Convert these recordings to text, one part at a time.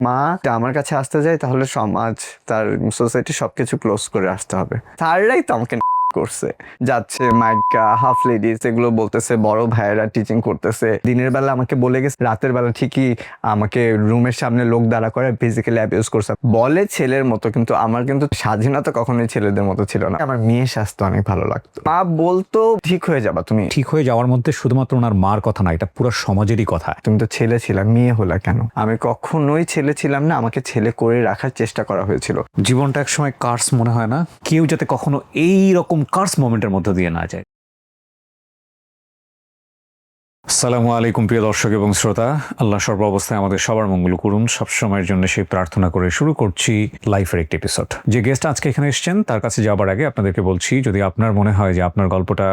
মা আমার কাছে আসতে যায় তাহলে সমাজ, তার সোসাইটি সবকিছু ক্লোজ করে আসতে হবে। স্যাররাই তো আমাকে করছে, যাচ্ছে মাইকা হাফ লেডিস এগুলো বলতেছে, বড় ভাইয়েরা টিচিং করতেছে, দিনের বেলা আমাকে বলে গেছে, রাতের বেলা ঠিকই আমাকে রুমের সামনে লোক দাঁড়া করে ফিজিক্যালি অ্যাবিউজ করছে, বলে ছেলের মতো। কিন্তু আমার কিন্তু স্বাধীনতা কখনোই ছেলেদের মতো ছিল না। আমার মেয়ে স্বাস্থ্য অনেক ভালো লাগতো। মা বলতো ঠিক হয়ে যাবা তুমি। ঠিক হয়ে যাওয়ার মধ্যে শুধুমাত্র ওনার মার কথা না, এটা পুরো সমাজেরই কথা। তুমি তো ছেলে ছিলাম, মেয়ে হলা কেন? আমি কখনোই ছেলে ছিলাম না, আমাকে ছেলে করে রাখার চেষ্টা করা হয়েছিল। জীবনটা একসময় কার্স মনে হয় না? কেউ যাতে কখনো এই রকম কার্স মোমেন্টের মধ্যে দিয়ে না যায়। আসসালামু আলাইকুম প্রিয় দর্শক এবং শ্রোতা, আল্লাহ সর্ব অবস্থায় আমাদের সবার মঙ্গল করুন, সবসময়ের জন্য সেই প্রার্থনা করে শুরু করছি লাইফের একটি এপিসোড। যে গেস্ট আজকে এখানে এসেছেন তার কাছে যাবার আগে আপনাদেরকে বলছি, যদি আপনার মনে হয় যে আপনার গল্পটা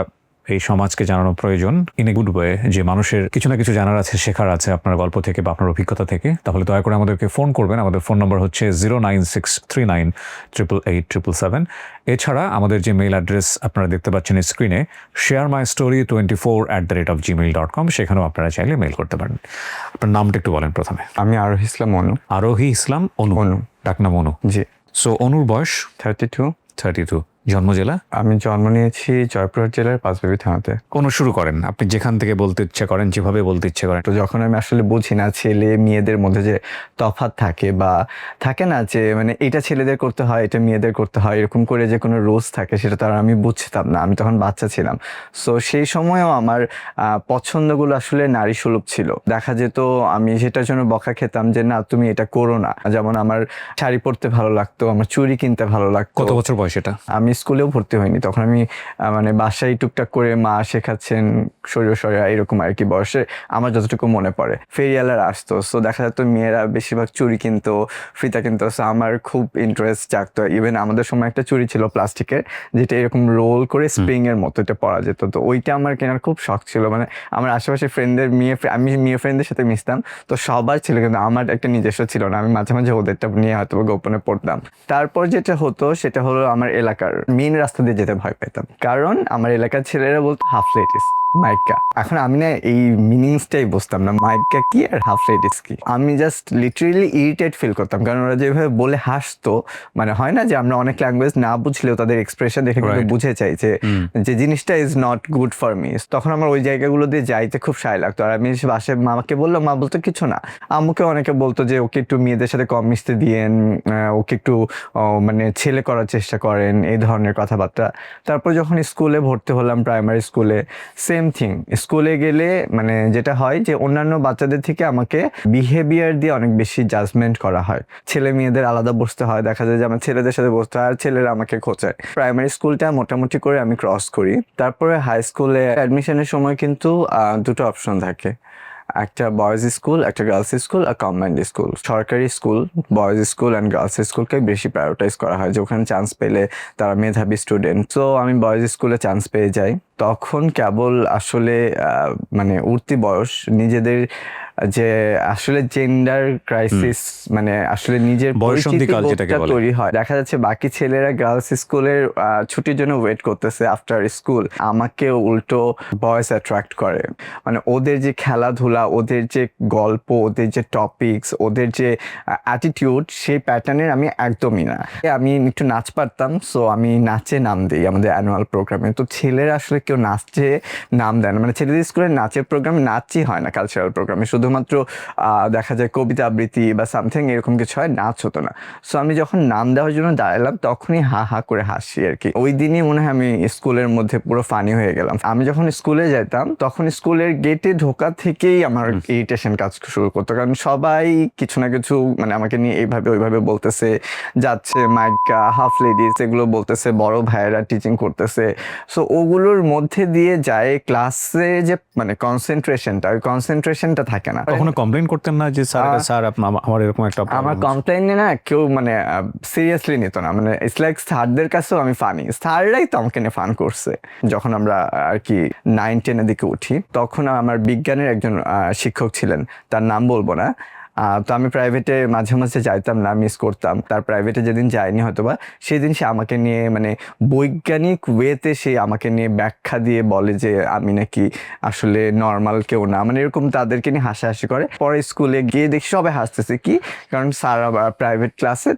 এই সমাজকে জানানো প্রয়োজন ইন এ গুড ওয়ে, যে মানুষের কিছু না কিছু জানার আছে, শেখার আছে আপনার গল্প থেকে বা আপনার অভিজ্ঞতা থেকে, তাহলে দয়া করে আমাদেরকে ফোন করবেন। আমাদের ফোন নম্বর হচ্ছে 09639887777। এছাড়া আমাদের যে মেইল অ্যাড্রেস আপনারা দেখতে পাচ্ছেন স্ক্রিনে, sharemystory24@gmail.com, সেখানেও আপনারা চাইলে মেইল করতে পারেন। আপনার নামটা একটু বলেন প্রথমে। আমি আরোহী ইসলাম অনু। আরোহী ইসলাম অনু। অনু। ডাকনাম অনু। জি। সো অনুর বয়স 32। 32। জন্ম জেলা? আমি জন্ম নিয়েছি জয়পুরহাট জেলার পাঁচবিবি থানাতে। অনু শুরু করেন, আপনি যেখান থেকে বলতে ইচ্ছে করেন, যেভাবে বলতে ইচ্ছে করেন। তো যখন আমি আসলে বুঝি না ছেলে মেয়েদের মধ্যে যে তফাৎ থাকে, বা থাকে না যে মানে এটা ছেলেদের করতে হয় এটা মেয়েদের করতে হয়, এরকম করে যে কোনো রোজ থাকে, সেটা তার আমি বুঝতাম না, আমি তখন বাচ্চা ছিলাম। সো সেই সময়ও আমার পছন্দগুলো আসলে নারী সুলভ ছিল। দেখা যেত আমি সেটার জন্য বকা খেতাম যে না তুমি এটা করো না। যেমন আমার শাড়ি পরতে ভালো লাগতো, আমার চুড়ি কিনতে ভালো লাগতো। কত বছর বয়স এটা? আমি স্কুলেও ভর্তি হইনি তখন, আমি মানে বাসায় টুকটাক করে মা শেখাচ্ছেন শরীর এরকম আর কি বয়সে, আমার যতটুকু মনে পড়ে। ফেরিয়ালার আসতো, সো দেখা যেত মেয়েরা বেশিরভাগ চুড়ি কিনতো, ফিতা কিনতো। সো আমার খুব ইন্টারেস্ট জাগতো। ইভেন আমাদের সময় একটা চুড়ি ছিল প্লাস্টিকের, যেটা এরকম রোল করে স্প্রিং এর মতো এটা পরা যেত। তো ওইটা আমার কেনার খুব শখ ছিল। মানে আমার আশেপাশে ফ্রেন্ডদের আমি মেয়ে ফ্রেন্ডদের সাথে মিশতাম, তো সবার ছিল, কিন্তু আমার একটা নিজস্ব ছিল না। আমি মাঝে মাঝে ওদেরটা নিয়ে হয়তো গোপনে পড়তাম। তারপর যেটা হতো সেটা হলো আমার এলাকার মেইন রাস্তা দিয়ে যেতে ভয় পেতাম, কারণ আমার এলাকার ছেলেরা বলতো হাফ লেডিস মাইকা। এখন আমি না এই মিনিংসটাই বুঝতাম না, মাইকা কি আর হাফ লেডিস কি। আমি জাস্ট লিটারেলি ইরিটেট ফিল করতাম, কারণ ওরা যেভাবে বলে হাসতো, মানে হয় না যে আমরা অনেক ল্যাঙ্গুয়েজ না বুঝলেও তাদের এক্সপ্রেশন দেখে কিন্তু বুঝে চাই যে জিনিসটা is not good for me. তখন আমার ওই জায়গাগুলো দিয়ে যাইতে খুব সায় লাগতো। আর আমি বাসায় মামাকে বললাম, মা বলতো কিছু না। আম্মুকে অনেকে বলতো যে ওকে একটু মেয়েদের সাথে কম মিশতে দিয়েন, ওকে একটু মানে ছেলে করার চেষ্টা করেন, এই ধরনের কথাবার্তা। তারপর যখন স্কুলে ভর্তি হলাম, প্রাইমারি স্কুলে সেম থিং। স্কুলে গেলে মানে যেটা হয় যে অন্যান্য বাচ্চাদের থেকে আমাকে বিহেভিয়ার দিয়ে অনেক বেশি জাজমেন্ট করা হয়। ছেলে মেয়েদের আলাদা বসতে হয়, দেখা যায় যে আমার ছেলেদের সাথে বসতে হয় আর ছেলেরা আমাকে খোঁচায়। প্রাইমারি স্কুলটা মোটামুটি করে আমি ক্রস করি। তারপরে হাই স্কুলে অ্যাডমিশনের সময় কিন্তু দুটো অপশন থাকে, একটা বয়েজ স্কুল, একটা গার্লস স্কুল আর কম্বাইন্ড স্কুল। সরকারি school boys school and girls স্কুলকে বেশি প্রায়োরিটাইজ করা হয়, যে ওখানে চান্স পেলে তারা মেধাবী স্টুডেন্ট। তো আমি বয়েজ স্কুলে চান্স পেয়ে যাই। তখন কেবল আসলে মানে উঠতি বয়স, নিজেদের যে আসলে জেন্ডার ক্রাইসিস, মানে আসলে নিজের বয়ঃসন্ধিকাল যেটাকে বলে তৈরি হয়। দেখা যাচ্ছে বাকি ছেলেরা গার্লস স্কুলের ছুটির জন্য ওয়েট করতেছে আফটার স্কুল, আমাকে উল্টো বয়েজ অ্যাট্রাক্ট করে। মানে ওদের যে খেলাধুলা, ওদের যে গল্প, ওদের যে টপিকস, ওদের যে অ্যাটিটিউড, সেই প্যাটার্নের আমি একদমই না। আমি একটু নাচ পারতাম, সো আমি নাচে নাম দিই আমাদের অ্যানুয়াল প্রোগ্রামে। তো ছেলেরা আসলে কেউ নাচে নাম দেয় না, মানে ছেলেদের স্কুলের নাচের প্রোগ্রামে নাচই হয় না, কালচারাল প্রোগ্রামে শুধুমাত্র দেখা যায় কবিতা আবৃত্তি বা সামথিং এরকম কিছু হয়, নাচ হতো না। সো আমি যখন নাম দেওয়ার জন্য দাঁড়ালাম তখনই হা হা করে হাসি আর কি। ওই দিনই মনে হয় আমি স্কুলের মধ্যে পুরো ফানি হয়ে গেলাম। আমি যখন স্কুলে যেতাম তখন স্কুলের গেটে ঢোকা থেকেই আমার ইরিটেশন কাজ শুরু করতো, কারণ সবাই কিছু না কিছু মানে আমাকে নিয়ে এইভাবে ওইভাবে বলতেছে, যাচ্ছে মাইকা হাফ লেডিস এগুলো বলতেছে, বড় ভাইয়েরা টিচিং করতেছে। সো ওগুলোর মধ্যে দিয়ে যায় ক্লাসে যে মানে কনসেন্ট্রেশনটা, ওই কনসেন্ট্রেশনটা থাকে না। কখনো কমপ্লেন করতেন না যে স্যার আমার এরকম একটা আমার কমপ্লেইন না কেউ মানে সিরিয়াসলি নিত না, মানে ইটস লাইক স্যারদের কাছেও আমি ফানি, স্যাররাই তো আমাকে নিয়ে ফান করছে। যখন আমরা আর কি 9-10 দিকে উঠি, তখন আমার বিজ্ঞানের একজন শিক্ষক ছিলেন, তার নাম বলবো না। তো আমি প্রাইভেটে মাঝে মাঝে যাইতাম না, মিস করতাম। তার প্রাইভেটে যেদিন যাইনি হয়তোবা সেদিন সে আমাকে নিয়ে মানে বৈজ্ঞানিক ওয়েতে সে আমাকে নিয়ে ব্যাখ্যা দিয়ে বলে যে আমি নাকি আসলে নর্মাল কেউ না, মানে এরকম তাদেরকে নিয়ে হাসাহাসি করে। পরে স্কুলে গিয়ে দেখি সবাই হাসতেছে, কি কারণ স্যার প্রাইভেট ক্লাসে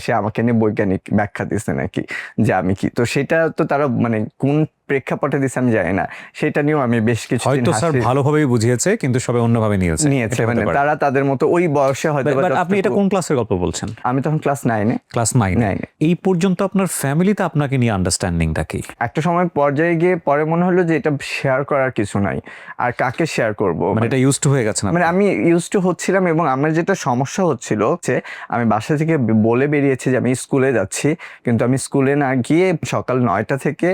সে আমাকে নিয়ে বৈজ্ঞানিক ব্যাখ্যা দিচ্ছে নাকি যে আমি কি। তো সেটা তো তারা মানে কোন প্রেক্ষাপটে দিচ্ছে আমি জানি না, সেটা নিয়েও আমি বেশ কিছু হয়তো স্যার ভালোভাবেই বুঝিয়েছে কিন্তু সবাই অন্যভাবে নিয়েছে। মানে তারা তাদের মতো ওই বয়সে হয়তো। আপনি এটা কোন ক্লাসের গল্প বলছেন? আমি তখন ক্লাস 9-এ। ক্লাস 9 এই পর্যন্ত আপনার ফ্যামিলিতে আপনাকে নিয়ে আন্ডারস্ট্যান্ডিংটা কি? একটা সময় পর্যায়ে গিয়ে পরে মনে হলো যে এটা শেয়ার করার কিছু নাই, আর কাকে শেয়ার করব, মানে এটা ইউজ টু হয়ে গেছে না? মানে আমি ইউজ টু হচ্ছিলাম, এবং আমার যেটা সমস্যা হচ্ছিল যে আমি বাসা থেকে বলে বেরিয়েছি যে আমি স্কুলে যাচ্ছি, কিন্তু আমি স্কুলে না গিয়ে সকাল 9টা থেকে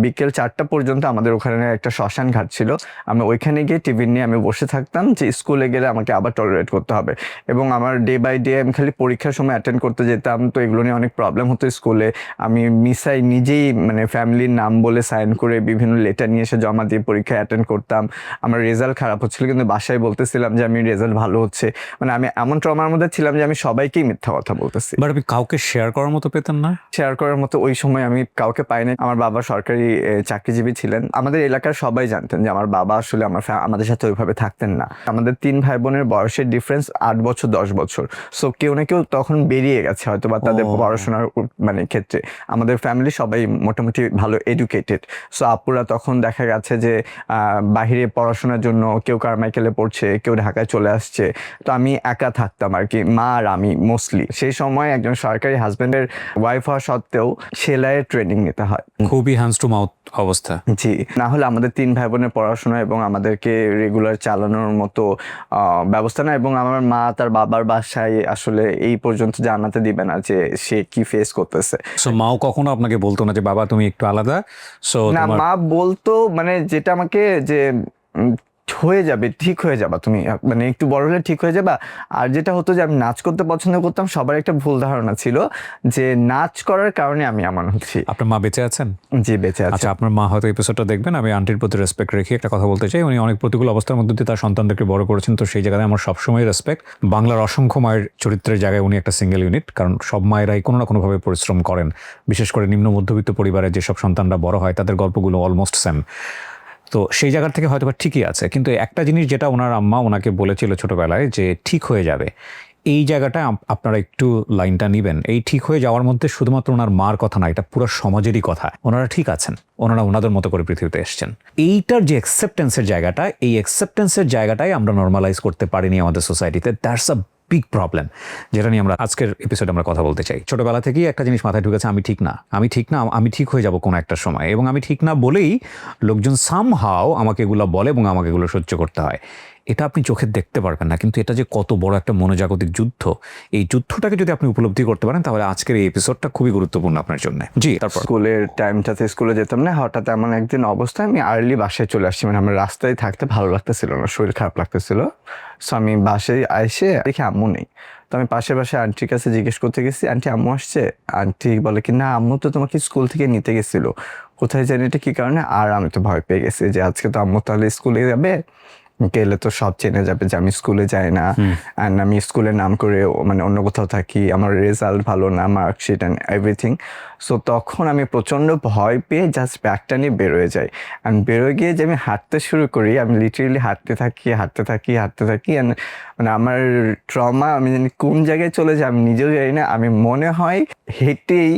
বিকেল 4টা পর্যন্ত আমাদের ওখানে একটা শ্মশান ঘাট ছিল, আমি ওইখানে গিয়ে টিফিন নিয়ে আমি বসে থাকতাম যে স্কুলে গেলে আমাকে আবার টলারেট করতে হবে। এবং আমার ডে বাই ডে আমি খালি পরীক্ষার সময় অ্যাটেন্ড করতে যেতাম, তো এগুলো নিয়ে অনেক প্রবলেম হতো স্কুলে। আমি মিসাই নিজেই মানে ফ্যামিলির নাম বলে সাইন করে বিভিন্ন লেটার নিয়ে এসে জমা দিয়ে পরীক্ষা অ্যাটেন্ড করতাম। আমার রেজাল্ট খারাপ হচ্ছিল কিন্তু বাসায় বলতেছিলাম যে আমি রেজাল্ট ভালো হচ্ছে, মানে আমি এমন ট্রমার মধ্যে ছিলাম যে আমি সবাইকেই মিথ্যা কথা বলতেছি। বাট আপনি কাউকে শেয়ার করার মতো পেতেন না? শেয়ার করার মতো ওই সময় আমি কাউকে পাইনি। আমার বাবা সরকারি চাকরিজীবী ছিলেন, আমাদের এলাকার সবাই জানতেন যে আমার বাবা আসলে আমাদের সাথে ওইভাবে থাকতেন না। আমাদের 3 ভাই বোনের বয়সের ডিফারেন্স 8 বছর 10 বছর। সো কেউ না কেউ তখন বেরিয়ে গেছে হয়তো বা তাদের পড়াশোনার মানে ক্ষেত্রে। আমাদের ফ্যামিলি সবাই মোটামুটি ভালো এডুকেটেড। সো আপুরা তখন দেখা গেছে যে বাহিরে পড়াশোনার জন্য কেউ কারমাইকেলে পড়ছে, কেউ ঢাকায় চলে আসছে। তো আমি একা থাকতাম আর কি, মা আর আমি মোস্টলি। সেই সময় একজন সরকারি হাজবেন্ডের ওয়াইফ হওয়া সত্ত্বেও সেলাইয়ের ট্রেনিং নিতে হয়। খুবই হ্যান্ডস টু মাউথ অবস্থা। জি, না হলে আমাদের 3 ভাই বোনের পড়াশোনা এবং আমাদেরকে রেগুলার চালানোর মতো ব্যবস্থা না। এবং আমার মা তার বাবার বাসায় আসলে এই পর্যন্ত জানাতে দিবে না যে সে কি ফেস করতেছে। সো মাও কখনো আপনাকে বলতো না যে বাবা তুমি একটু আলাদা? সো না, মা বলতো মানে যেটা আমাকে যে হয়ে যাবে, ঠিক হয়ে যাবা তুমি, মানে একটু বড় হলে ঠিক হয়ে যাবা। আর যেটা হতো যে আমি নাচ করতে পছন্দ করতাম, সবার একটা ভুল ধারণা ছিল যে নাচ করার কারণে আমি এমন হচ্ছি। আপনার মা বেঁচে আছেন? জি, বেঁচে আছে। আচ্ছা, আপনার মা হয়তো এপিসোডটা দেখবেন। আমি আন্টির প্রতি রেসপেক্ট রেখে একটা কথা বলতে চাই। উনি অনেক প্রতিকূল অবস্থার মধ্যে দিয়ে তার সন্তানদেরকে বড় করেছেন, তো সেই জায়গায় আমার সবসময় রেসপেক্ট। বাংলার অসংখ্য মায়ের চরিত্রের জায়গায় উনি একটা সিঙ্গেল ইউনিট, কারণ সব মায়েরাই কোনো না কোনোভাবে পরিশ্রম করেন। বিশেষ করে নিম্ন মধ্যবিত্ত পরিবারে যেসব সন্তানরা বড় হয় তাদের গল্পগুলো অলমোস্ট সেম। তো সেই জায়গার থেকে হয়তো ঠিকই আছে, কিন্তু একটা জিনিস যেটা ওনার আম্মা ওনাকে বলেছিল ছোটবেলায় যে ঠিক হয়ে যাবে, এই জায়গাটা আপনারা একটু লাইনটা নিবেন। এই ঠিক হয়ে যাওয়ার মধ্যে শুধুমাত্র ওনার মার কথা না, এটা পুরো সমাজেরই কথা। ওনারা ঠিক আছেন, ওনারা ওনাদের মতো করে পৃথিবীতে এসছেন। এইটার যে অ্যাকসেপ্টেন্সের জায়গাটা, এই অ্যাকসেপ্টেন্সের জায়গাটাই আমরা নর্মালাইজ করতে পারিনি আমাদের সোসাইটিতে। দ্যাটস আ বিগ প্রবলেম, যেটা নিয়ে আমরা আজকের এপিসোডে আমরা কথা বলতে চাই। ছোটবেলা থেকেই একটা জিনিস মাথায় ঢুকেছে, আমি ঠিক না, আমি ঠিক না, আমি ঠিক হয়ে যাব কোনো একটা সময়। এবং আমি ঠিক না বলেই লোকজন সামহাও আমাকে এগুলো বলে এবং আমাকে এগুলো সহ্য করতে হয়। এটা আপনি চোখে দেখতে পারবেন না, কিন্তু এটা যে কত বড় একটা মনোজাগতিক যুদ্ধ, এই যুদ্ধটাকে যদি আপনি উপলব্ধি করতে পারেন তাহলে আজকের এই এপিসোডটা খুবই গুরুত্বপূর্ণ আপনার জন্য। জি, তারপর স্কুলের টাইমটাতে স্কুলে যেতাম না, হঠাৎ এমন একদিন অবস্থায় আমি আর্লি বাসায় চলে আসছি। মানে আমার রাস্তায় থাকতে ভালো লাগতেছিল না, শরীর খারাপ লাগতেছিল। সো আমি বাসায় এসে দেখি আম্মু নেই। তো আমি পাশের বাসায় আন্টির কাছে জিজ্ঞেস করতে গেছি, আন্টি আম্মু আসছে? আন্টি বলে কি না, আম্মু তো তোমাকে স্কুল থেকে নিতে গেছিল, কোথায় জানি এটা কি কারণে। আর আমি তো ভয় পেয়ে গেছি যে আজকে তো আম্মু তাহলে স্কুলে যাবে, গেলে তো সব চেনে যাবে যে আমি স্কুলে যাই না, অ্যান্ড আমি স্কুলের নাম করে মানে অন্য কোথাও থাকি, আমার রেজাল্ট ভালো না, মার্কশিট অ্যান্ড এভরিথিং। সো তখন আমি প্রচণ্ড ভয় পেয়ে জাস্ট ব্যাগটা নিয়ে বেরোয় যাই। অ্যান্ড বেরোয় গিয়ে যে আমি হাঁটতে শুরু করি, আমি লিটারেলি হাঁটতে থাকি অ্যান্ড মানে আমার ট্রমা আমি জানি কোন জায়গায় চলে যায় আমি নিজেও জানি না। আমি মনে হয় হেঁটেই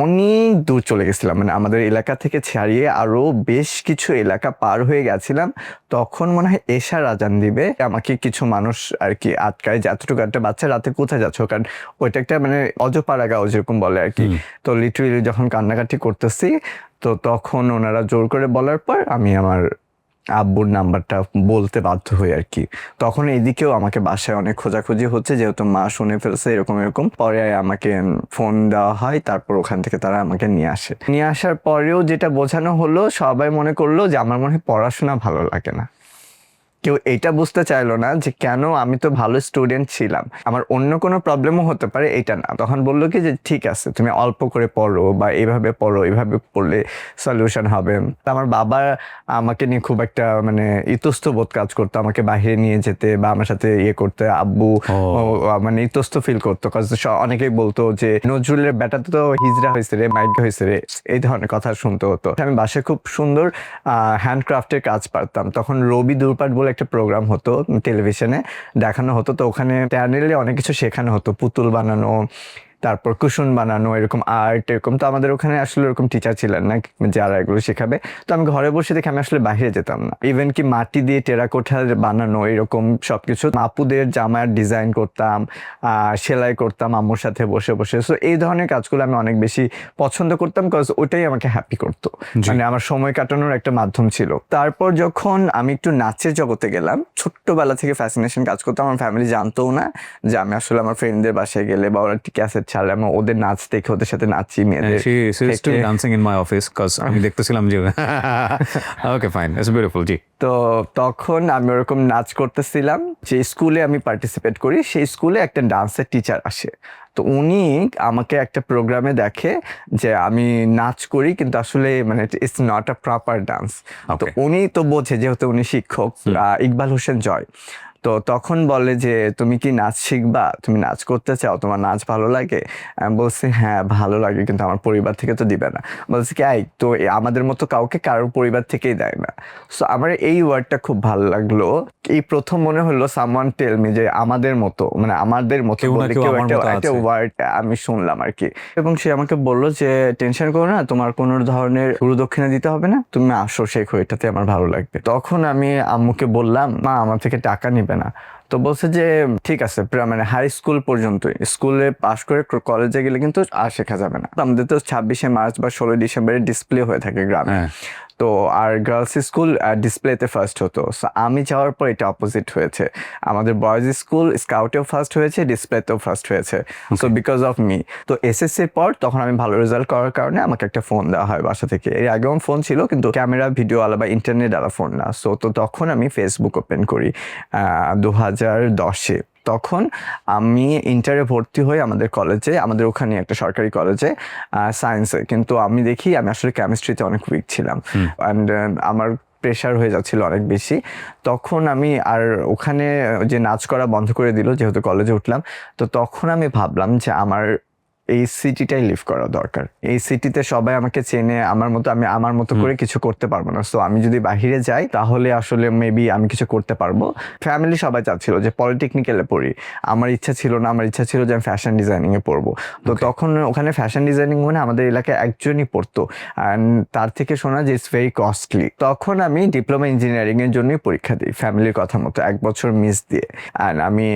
অনেক দূর চলে গেছিলাম, মানে আমাদের এলাকা থেকে ছাড়িয়ে আরও বেশ কিছু এলাকা পার হয়ে গেছিলাম। তখন মনে হয় এশার আজান দিবে, আমাকে কিছু মানুষ আর কি আটকায় যে এতটুকু একটা বাচ্চা রাতে কোথায় যাচ্ছ, কারণ ওইটা একটা মানে অজপাড়া গাঁও যেরকম বলে আর কি। তো লিটারেলি যখন কান্নাকাটি করতেছি, তো তখন ওনারা জোর করে বলার পর আমি আমার আব্বুর নাম্বারটা বলতে বাধ্য হই আর কি। তখন এইদিকেও আমাকে বাসায় অনেক খোঁজাখুঁজি হচ্ছে, যেহেতু মা শুনে ফেলছে এরকম। পরে আমাকে ফোন দেওয়া হয়, তারপর ওখান থেকে তারা আমাকে নিয়ে আসে। নিয়ে আসার পরেও যেটা বোঝানো হলো, সবাই মনে করলো যে আমার মনে হয় পড়াশোনা ভালো লাগে না। কেউ এটা বুঝতে চাইলো না যে কেন, আমি তো ভালো স্টুডেন্ট ছিলাম, আমার অন্য কোনো প্রবলেমও হতে পারে, এটা না। তখন বললো কি যে ঠিক আছে তুমি অল্প করে পড়ো বা এইভাবে পড়ো, এইভাবে পড়লে সলিউশন হবে। তা আমার বাবা আমাকে নিয়ে খুব একটা মানে ইতস্ত বোধ কাজ করতো, আমাকে বাইরে নিয়ে যেতে বা আমার সাথে ইয়ে করতে। আব্বু মানে ইতস্ত ফিল করতো, অনেকেই বলতো যে নজরুলের বেটা তো হিজড়া হয়েছে রে, মাইগ্রা হয়েছে রে, এই ধরনের কথা শুনতে হতো। আমি বাসায় খুব সুন্দর হ্যান্ডক্রাফটের কাজ পারতাম। তখন রবি দূরপাঠ বলে একটা প্রোগ্রাম হতো, টেলিভিশনে দেখানো হতো। তো ওখানে চ্যানেলে অনেক কিছু শেখানো হতো, পুতুল বানানো, তারপর কুশন বানানো, এরকম আর্ট এরকম। তো আমাদের ওখানে আসলে এরকম টিচার ছিলেন না যারা এগুলো শেখাবে। তো আমি ঘরে বসে দেখে আমি আসলে বাইরে যেতাম না। ইভেন কি মাটি দিয়ে টেরাকোঠা বানানো এরকম সবকিছু, আপুদের জামার ডিজাইন করতাম, সেলাই করতাম আম্মুর সাথে বসে বসে। সো এই ধরনের কাজগুলো আমি অনেক বেশি পছন্দ করতাম, বিকজ ওটাই আমাকে হ্যাপি করতো, মানে আমার সময় কাটানোর একটা মাধ্যম ছিল। তারপর যখন আমি একটু নাচের জগতে গেলাম, ছোট্টবেলা থেকে ফ্যাসিনেশন কাজ করতাম। আমার ফ্যামিলি জানতোও না যে আমি আসলে আমার ফ্রেন্ডদের বাসায় গেলে বা ওরা ক্যাসেট ছাড়লে আমি ওদের নাচ দেখে ওদের সাথে নাচি, মেয়েদের dancing in my office cause আমি দেখতেছিলাম যে ওকে ফাইন, ইটস বিউটিফুল। জি। তো তখন আমি ওরকম নাচ করতেছিলাম। যে স্কুলে আমি পার্টিসিপেট করি, সেই স্কুলে একটা ডান্সের টিচার আসে। তো উনি আমাকে একটা প্রোগ্রামে দেখে যে আমি নাচ করি, কিন্তু আসলে মানে it's not a proper dance. তো উনি তো বোঝে, যেহেতু উনি শিক্ষক, ইকবাল হোসেন জয়। তো তখন বলে যে তুমি কি নাচ শিখবা, তুমি নাচ করতে চাও, তোমার নাচ ভালো লাগে? আমি বলছি হ্যাঁ ভালো লাগে, কিন্তু আমার পরিবার থেকে তো দিবে না। বলছি কি তো আমাদের মতো কাউকে কারোর পরিবার থেকেই দেয় না। সো আমার এই ওয়ার্ডটা খুব ভালো লাগলো। এই প্রথম মনে হলো সামওয়ান টেল মি যে আমাদের মতো, মানে আমাদের মতো বলে কেউ একটা ওয়ার্ড আমি শুনলাম আর কি। এবং সে আমাকে বললো যে টেনশন করো না, তোমার কোনো ধরনের গুরুদক্ষিণা দিতে হবে না, তুমি আসো শেখো, এটাতে আমার ভালো লাগবে। তখন আমি আম্মুকে বললাম মা আমার থেকে টাকা নিবে না। তো বলছে যে ঠিক আছে, মানে হাই স্কুল পর্যন্তই, স্কুলে পাশ করে কলেজে গেলে কিন্তু আর শেখা যাবে না। আমাদের তো 26শে মার্চ বা 16ই ডিসেম্বরে ডিসপ্লে হয়ে থাকে গ্রামে। তো আর গার্লস স্কুল ডিসপ্লেতে ফার্স্ট হতো। সো আমি যাওয়ার পর এটা অপোজিট হয়েছে, আমাদের বয়েজ স্কুল স্কাউটেও ফার্স্ট হয়েছে, ডিসপ্লেতেও ফার্স্ট হয়েছে। So because of me. তো এসএসসির পর তখন আমি ভালো রেজাল্ট করার কারণে আমাকে একটা ফোন দেওয়া হয় বাসা থেকে। এর আগেও ফোন ছিল, কিন্তু ক্যামেরা ভিডিও আলা বা ইন্টারনেট আলা ফোন না। সো তো তখন আমি ফেসবুক ওপেন করি 2010-এ। তখন আমি ইন্টারে ভর্তি হই আমাদের কলেজে, আমাদের ওখানে একটা সরকারি কলেজে সায়েন্সে। কিন্তু আমি দেখি আমি আসলে কেমিস্ট্রিতে অনেক উইক ছিলাম, অ্যান্ড আমার প্রেশার হয়ে যাচ্ছিল অনেক বেশি। তখন আমি আর ওখানে যে নাচ করা বন্ধ করে দিল, যেহেতু কলেজে উঠলাম। তো তখন আমি ভাবলাম যে আমার এই সিটিটাই লিভ করা দরকার। এই সিটিতে সবাই আমাকে চেনে, আমার মতো আমি আমার মতো করে কিছু করতে পারবো না। সো আমি যদি বাহিরে যাই তাহলে আসলে মেবি আমি কিছু করতে পারবো। ফ্যামিলি সবাই চাচ্ছিল যে পলিটেকনিক্যালে পড়ি, আমার ইচ্ছা ছিল না। আমার ইচ্ছা ছিল যে আমি ফ্যাশন ডিজাইনিং এ পড়বো। তো তখন ওখানে ফ্যাশন ডিজাইনিং মানে আমাদের এলাকায় একজনই পড়তো, অ্যান্ড তার থেকে শোনা যে ইটস ভেরি কস্টলি। তখন আমি ডিপ্লোমা ইঞ্জিনিয়ারিং এর জন্যই পরীক্ষা দিই, ফ্যামিলির কথা মতো 1 বছর মিস দিয়ে। অ্যান্ড আমি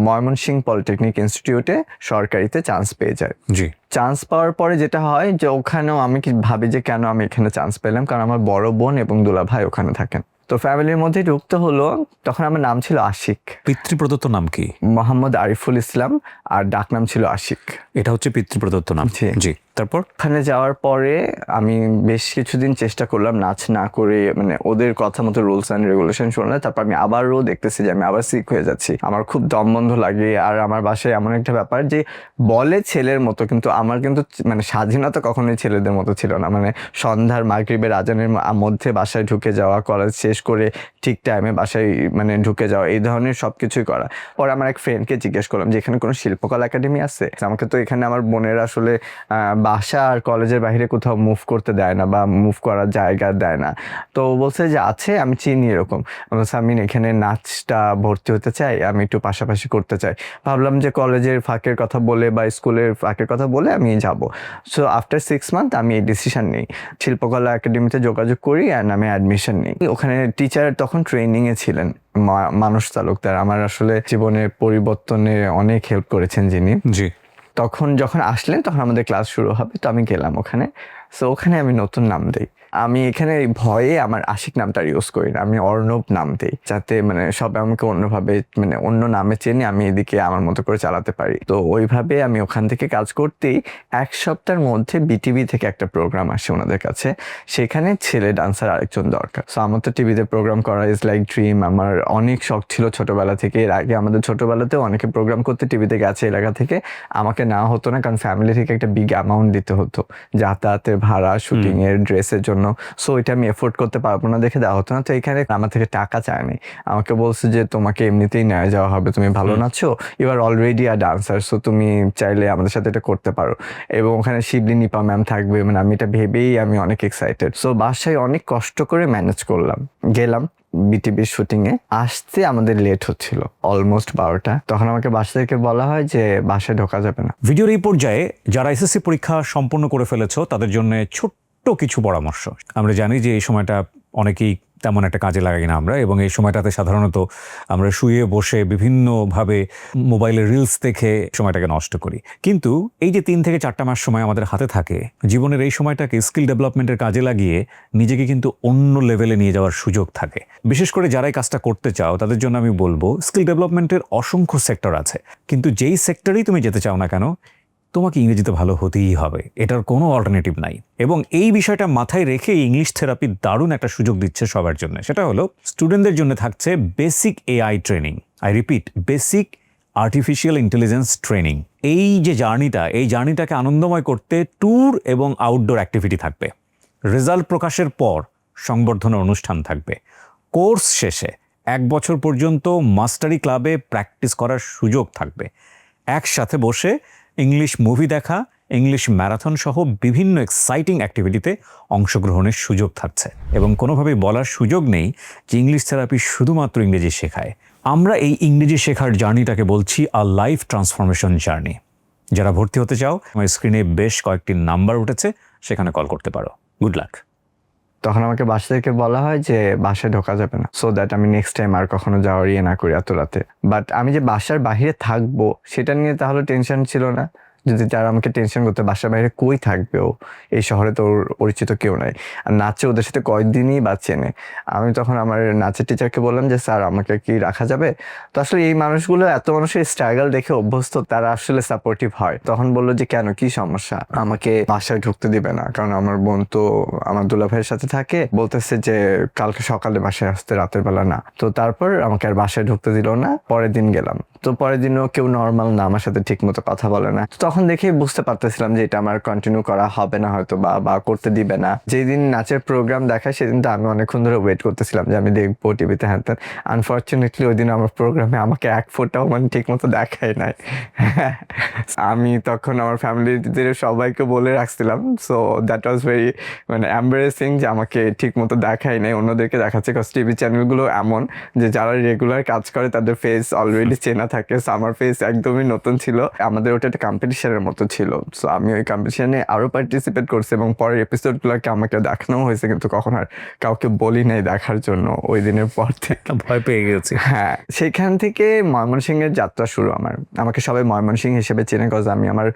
ময়মনসিংহ পলিটেকনিক ইনস্টিটিউটে সরকারিতে চান্স পেয়ে যাই। জি। চান্স পাওয়ার পরে যেটা হয় যে ওখানেও আমি কি ভাবি যে কেন আমি এখানে চান্স পেলাম, কারণ আমার বড় বোন এবং দুলা ভাই ওখানে থাকেন। তো ফ্যামিলির মধ্যে ঢুকতে হলো। তখন আমার নাম ছিল আশিক। পিতৃপ্রদত্ত নাম কি? মোহাম্মদ আরিফুল ইসলাম, আর ডাকনাম ছিল আশিক। এটা হচ্ছে পিতৃপ্রদত্ত নাম। জি। তারপর ওখানে যাওয়ার পরে আমি বেশ কিছুদিন চেষ্টা করলাম নাচ না করে, মানে ওদের কথা মতো রুলস অ্যান্ড রেগুলেশন শুনলে। তারপর আমি আবারও দেখতেছি যে আমি আবার সিক হয়ে যাচ্ছি, আমার খুব দম বন্ধ লাগে। আর আমার বাসায় এমন একটা ব্যাপার যে বলে ছেলের মতো, কিন্তু আমার কিন্তু মানে স্বাধীনতা কখনোই ছেলেদের মতো ছিল না। মানে সন্ধ্যার মাগরিবের আজানের মধ্যে বাসায় ঢুকে যাওয়া, কলেজ শেষ করে ঠিক টাইমে বাসায় মানে ঢুকে যাওয়া, এই ধরনের সবকিছুই করা। পরে আমার এক ফ্রেন্ডকে জিজ্ঞেস করলাম যে এখানে কোনো শিল্পকলা একাডেমি আছে? আমাকে তো এখানে আমার বোনের আসলে বাসা আর কলেজের বাইরে কোথাও মুভ করতে দেয় না, বা মুভ করার জায়গা দেয় না। তো বলছে যে আছে, আমি চিনি এরকম। বলছে আমি এখানে নাচটা ভর্তি হতে চাই, আমি একটু পাশাপাশি করতে চাই। ভাবলাম যে কলেজের ফাঁকের কথা বলে বা স্কুলের ফাঁকের কথা বলে আমি যাব। সো আফটার 6 মান্থ আমি এই ডিসিশন নিই, শিল্পকলা একাডেমিতে যোগাযোগ করি অ্যান্ড আমি অ্যাডমিশন নিই। ওখানে টিচার তখন ট্রেনিংয়ে ছিলেন মানুষ তালুকদার, আমার আসলে জীবনের পরিবর্তনে অনেক হেল্প করেছেন যিনি। জি। তখন যখন আসলেন তখন আমাদের ক্লাস শুরু হবে, তো আমি গেলাম ওখানে। সো ওখানে আমি নতুন নাম দিই, আমি এখানে ভয়ে আমার আশিক নামটা ইউজ করি না, আমি অর্ণব নাম দিই, যাতে মানে সবাই আমাকে অন্যভাবে মানে অন্য নামে চেনে, আমি এদিকে আমার মতো করে চালাতে পারি। তো ওইভাবে আমি ওখান থেকে কাজ করতেই 1 সপ্তাহের মধ্যে বিটিভি থেকে একটা প্রোগ্রাম আসে ওনাদের কাছে, সেখানে ছেলে ডান্সার আরেকজন দরকার। সো আমার তো টিভিতে প্রোগ্রাম করা ইজ লাইক ড্রিম, আমার অনেক শখ ছিল ছোটবেলা থেকে। এর আগে আমাদের ছোটবেলাতেও অনেকে প্রোগ্রাম করতে টিভিতে গেছে এলাকা থেকে, আমাকে নেওয়া হতো না, কারণ ফ্যামিলি থেকে একটা বিগ অ্যামাউন্ট দিতে হতো যাতায়াতের ভাড়া, শুটিং এর ড্রেসের জন্য। সো এটা আমি এফোর্ড করতে পারবো না দেখে দেওয়া হতো না। তো এখানে আমার থেকে টাকা চায়নি, আমাকে বলছে যে তোমাকে এমনিতেই নেওয়া যাওয়া হবে, তুমি ভালো নাচো, you are already a dancer, so তুমি চাইলে আমাদের সাথে এটা করতে পারো। এবং ওখানে শিবলি নিপা ম্যাম থাকবে, মানে আমি এটা ভেবেই আমি অনেক এক্সাইটেড। সো বাসায় অনেক কষ্ট করে ম্যানেজ করলাম, গেলাম বিটিভির শুটিং এ। আসতে আমাদের লেট হচ্ছিল অলমোস্ট 12টা। তখন আমাকে বাসা থেকে বলা হয় যে বাসায় ঢোকা যাবে না। ভিডিওর এই পর্যায়ে যারা এসএসসি পরীক্ষা সম্পন্ন করে ফেলেছো তাদের জন্য ছোট্ট কিছু পরামর্শ। আমরা জানি যে এই সময়টা অনেকেই তেমন একটা কাজে লাগাই না আমরা, এবং এই সময়টাতে সাধারণত আমরা শুয়ে বসে বিভিন্নভাবে মোবাইলে রিলস দেখে সময়টাকে নষ্ট করি। কিন্তু এই যে 3 থেকে 4টা মাস সময় আমাদের হাতে থাকে, জীবনের এই সময়টাকে স্কিল ডেভেলপমেন্টের কাজে লাগিয়ে নিজেকে কিন্তু অন্য লেভেলে নিয়ে যাওয়ার সুযোগ থাকে। বিশেষ করে যারা এই কাজটা করতে চাও তাদের জন্য আমি বলবো, স্কিল ডেভেলপমেন্টের অসংখ্য সেক্টর আছে, কিন্তু যেই সেক্টরেই তুমি যেতে চাও না কেন, তোমাকে ইংরেজিতে ভালো হতেই হবে, এটার কোনো অল্টারনেটিভ নাই। এবং এই বিষয়টা মাথায় রেখে ইংলিশ থেরাপি দারুণ একটা সুযোগ দিচ্ছে সবার জন্য। সেটা হলো স্টুডেন্টদের জন্য থাকছে basic AI training, I repeat basic artificial intelligence training. এই যে জার্নিটাকে আনন্দময় করতে ট্যুর এবং আউটডোর অ্যাক্টিভিটি থাকবে। রেজাল্ট প্রকাশের পর সংবর্ধনা অনুষ্ঠান থাকবে। কোর্স শেষে 1 বছর পর্যন্ত মাস্টারি ক্লাবে প্র্যাকটিস করার সুযোগ থাকবে। একসাথে বসে ইংলিশ মুভি দেখা, ইংলিশ ম্যারাথন সহ বিভিন্ন এক্সাইটিং অ্যাক্টিভিটিতে অংশগ্রহণের সুযোগ থাকছে। এবং কোনোভাবেই বলার সুযোগ নেই যে ইংলিশ থেরাপি শুধুমাত্র ইংরেজি শেখায়। আমরা এই ইংরেজি শেখার জার্নিটাকে বলছি আ লাইফ ট্রান্সফরমেশন জার্নি। যারা ভর্তি হতে চাও, আমার স্ক্রিনে বেশ কয়েকটি নাম্বার উঠেছে, সেখানে কল করতে পারো। Good luck. তখন আমাকে বাসা থেকে বলা হয় যে বাসায় ঢোকা যাবে না, সো দ্যাট আমি নেক্সট টাইম আর কখনো যাওয়ার না করি এত রাতে। বাট আমি যে বাসার বাইরে থাকবো সেটা নিয়ে তাহলে টেনশন ছিল না। যদি তারা আমাকে টেনশন করতে, বাসার বাইরে কই থাকবে ও, এই শহরে তো ওর পরিচিত কেউ নাই, আর নাচে ওদের সাথে কয়েকদিনই বা চেনে। আমি তখন আমার নাচের টিচারকে বললাম যে স্যার আমাকে কি রাখা যাবে। তো আসলে এই মানুষগুলো এত মানুষের স্ট্রাগল দেখে অভ্যস্ত, তারা আসলে সাপোর্টিভ হয়। তখন বললো যে কেন, কি সমস্যা, আমাকে বাসায় ঢুকতে দিবে না, কারণ আমার বোন তো আমার দুলা ভাইয়ের সাথে থাকে, বলতেছে যে কালকে সকালে বাসায় আসতে, রাতের বেলা না। তো তারপর আমাকে আর বাসায় ঢুকতে দিল না। পরের দিন গেলাম, তো পরের দিনও কেউ নর্মাল না, আমার সাথে ঠিক মতো কথা বলে না। তখন দেখেই বুঝতে পারতেছিলাম যে এটা আমার কন্টিনিউ করা হবে না হয়তো, বা করতে দিবে না। যেদিন নাচের প্রোগ্রাম দেখায় সেদিন তো আমি অনেকক্ষণ ধরে ওয়েট করতেছিলাম যে আমি দেখবো টিভিতে, হ্যান ত্যান। আনফর্চুনেটলি ওই দিন আমার প্রোগ্রামে আমাকে 1 ফোঁটাও মানে ঠিক মতো দেখায় নাই। আমি তখন আমার ফ্যামিলিদের সবাইকে বলে রাখছিলাম, সো দ্যাট ওয়াজ ভেরি মানে এম্বারেসিং যে আমাকে ঠিক মতো দেখায় নাই, অন্যদেরকে দেখাচ্ছে। কজ টিভি চ্যানেলগুলো এমন যে যারা রেগুলার কাজ করে তাদের ফেস অলরেডি চেনা থাকে, সো আমার ফেস একদমই নতুন ছিল। আমাদের ওটা একটা কম্পিটিশনের মতো ছিল, সো আমি ওই কম্পিটিশনে আরও পার্টিসিপেট করছি এবং পরের এপিসোডগুলোকে আমাকে দেখানো হয়েছে, কিন্তু কখন আর কাউকে বলি নাই দেখার জন্য ওই দিনের পর থেকে। ভয় পেয়ে গেছি। হ্যাঁ, সেখান থেকে ময়মনসিংহের যাত্রা শুরু আমার। আমাকে সবাই ময়মনসিংহ হিসেবে চেনে, কজ আমি আমার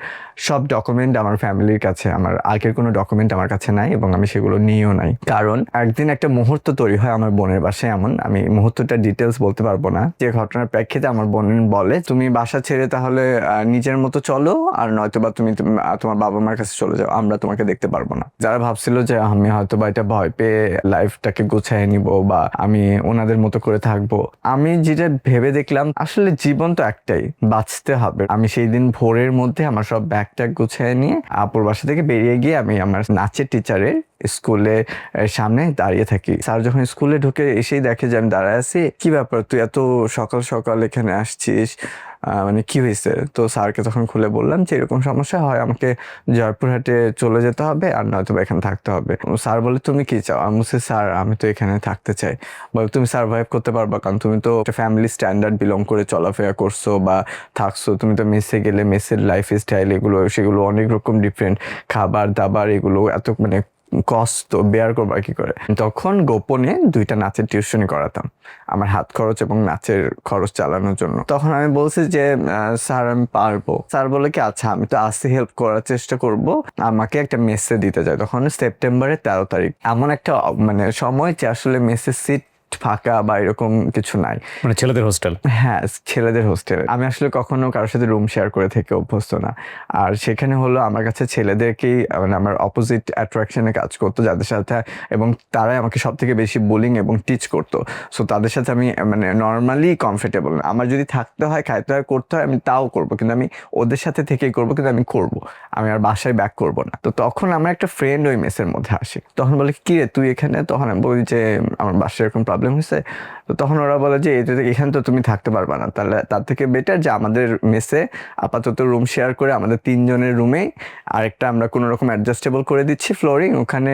সব ডকুমেন্ট আমার ফ্যামিলির কাছে, আমার আগের কোনো ডকুমেন্ট আমার কাছে নাই এবং আমি সেগুলো নিয়েও নাই। কারণ একদিন একটা মুহূর্ত তৈরি হয় আমার বোনের বাসায়, এমন আমি মুহূর্তটা ডিটেলস বলতে পারবো না, যে ঘটনার প্রেক্ষিতে আমার বোন বলে তুমি বাসা ছেড়ে তাহলে নিজের মতো চলো, আর নয়তো বা তুমি তোমার বাবা মার কাছে চলে যাও, আমরা তোমাকে দেখতে পারবো না। যারা ভাবছিল যে আমি হয়তো বা এটা ভয় পেয়ে লাইফটাকে গুছিয়ে নিব বা আমি ওনাদের মতো করে থাকবো, আমি যেটা ভেবে দেখলাম আসলে জীবন তো একটাই, বাঁচতে হবে। আমি সেই দিন ভোরের মধ্যে আমার সব ব্যাগ ট্যাগ গুছিয়ে নিয়ে আপুর বাসা থেকে বেরিয়ে গিয়ে আমি আমার নাচের টিচারের স্কুলে সামনে দাঁড়িয়ে থাকি। স্যার যখন স্কুলে ঢুকে এসেই দেখে যে আমি দাঁড়ায় আছি, কি ব্যাপার তুই এত সকাল সকাল এখানে আসছিস, মানে কি হয়েছে? তো স্যারকে তখন খুলে বললাম যে এরকম সমস্যা হয়, আমাকে জয়পুরহাটে চলে যেতে হবে আর নয়তো এখানে থাকতে হবে। স্যার বলে তুমি কি চাও? আমি বলছি স্যার আমি তো এখানে থাকতে চাই। বলে তুমি সার্ভাইভ করতে পারবা, কারণ তুমি তো একটা ফ্যামিলি স্ট্যান্ডার্ড বিলং করে চলাফেরা করছো বা থাকছো, তুমি তো মেসে গেলে মেসের লাইফ স্টাইল এগুলো সেগুলো অনেক রকম ডিফারেন্ট, খাবার দাবার এগুলো এত মানে কষ্ট বেয়ার করবো আর কি করে, তখন গোপনে 2টা নাচের টিউশনি করাতাম আমার হাত খরচ এবং নাচের খরচ চালানোর জন্য। তখন আমি বলছি যে স্যার আমি পারবো। স্যার বলে কি আচ্ছা আমি তো আসি হেল্প করার চেষ্টা করব, আমাকে একটা মেসে দিতে যায়। তখন সেপ্টেম্বরের 13 তারিখ, এমন একটা মানে সময় যে আসলে মেসের সিট ফাঁকা বা এরকম কিছু নাই, মানে ছেলেদের হোস্টেল। হ্যাঁ ছেলেদের হোস্টেলে। আমি আসলে কখনো কারোর সাথে রুম শেয়ার করে থেকে অভ্যস্ত না, আর সেখানে হলো আমার কাছে ছেলেদেরকেই মানে আমার অপোজিট অ্যাট্রাকশনে কাজ করতো যাদের সাথে, এবং তারাই আমাকে সব থেকে বেশি বুলিং এবং টিচ করতো। সো তাদের সাথে আমি মানে নর্মালি কমফোর্টেবল না। আমার যদি থাকতে হয় খাইতে হয় করতে হয় আমি তাও করবো, কিন্তু আমি ওদের সাথে থেকেই করবো, কিন্তু আমি করবো, আমি আর বাসায় ব্যাক করবো না। তো তখন আমার একটা ফ্রেন্ড ওই মেসের মধ্যে আসে, তখন বলে কি রে তুই এখানে? তখন আমি বলি যে আমার বাসায় এরকম প্রবলেম হয়েছে। তো তখন ওরা বলে যে এখানে তো তুমি থাকতে পারবা না, তাহলে তার থেকে বেটার যে আমাদের মেসে আপাতত রুম শেয়ার করে আমাদের 3 জনের রুমে আরেকটা আমরা কোনো রকম অ্যাডজাস্টেবল করে দিচ্ছি ফ্লোরিং, ওখানে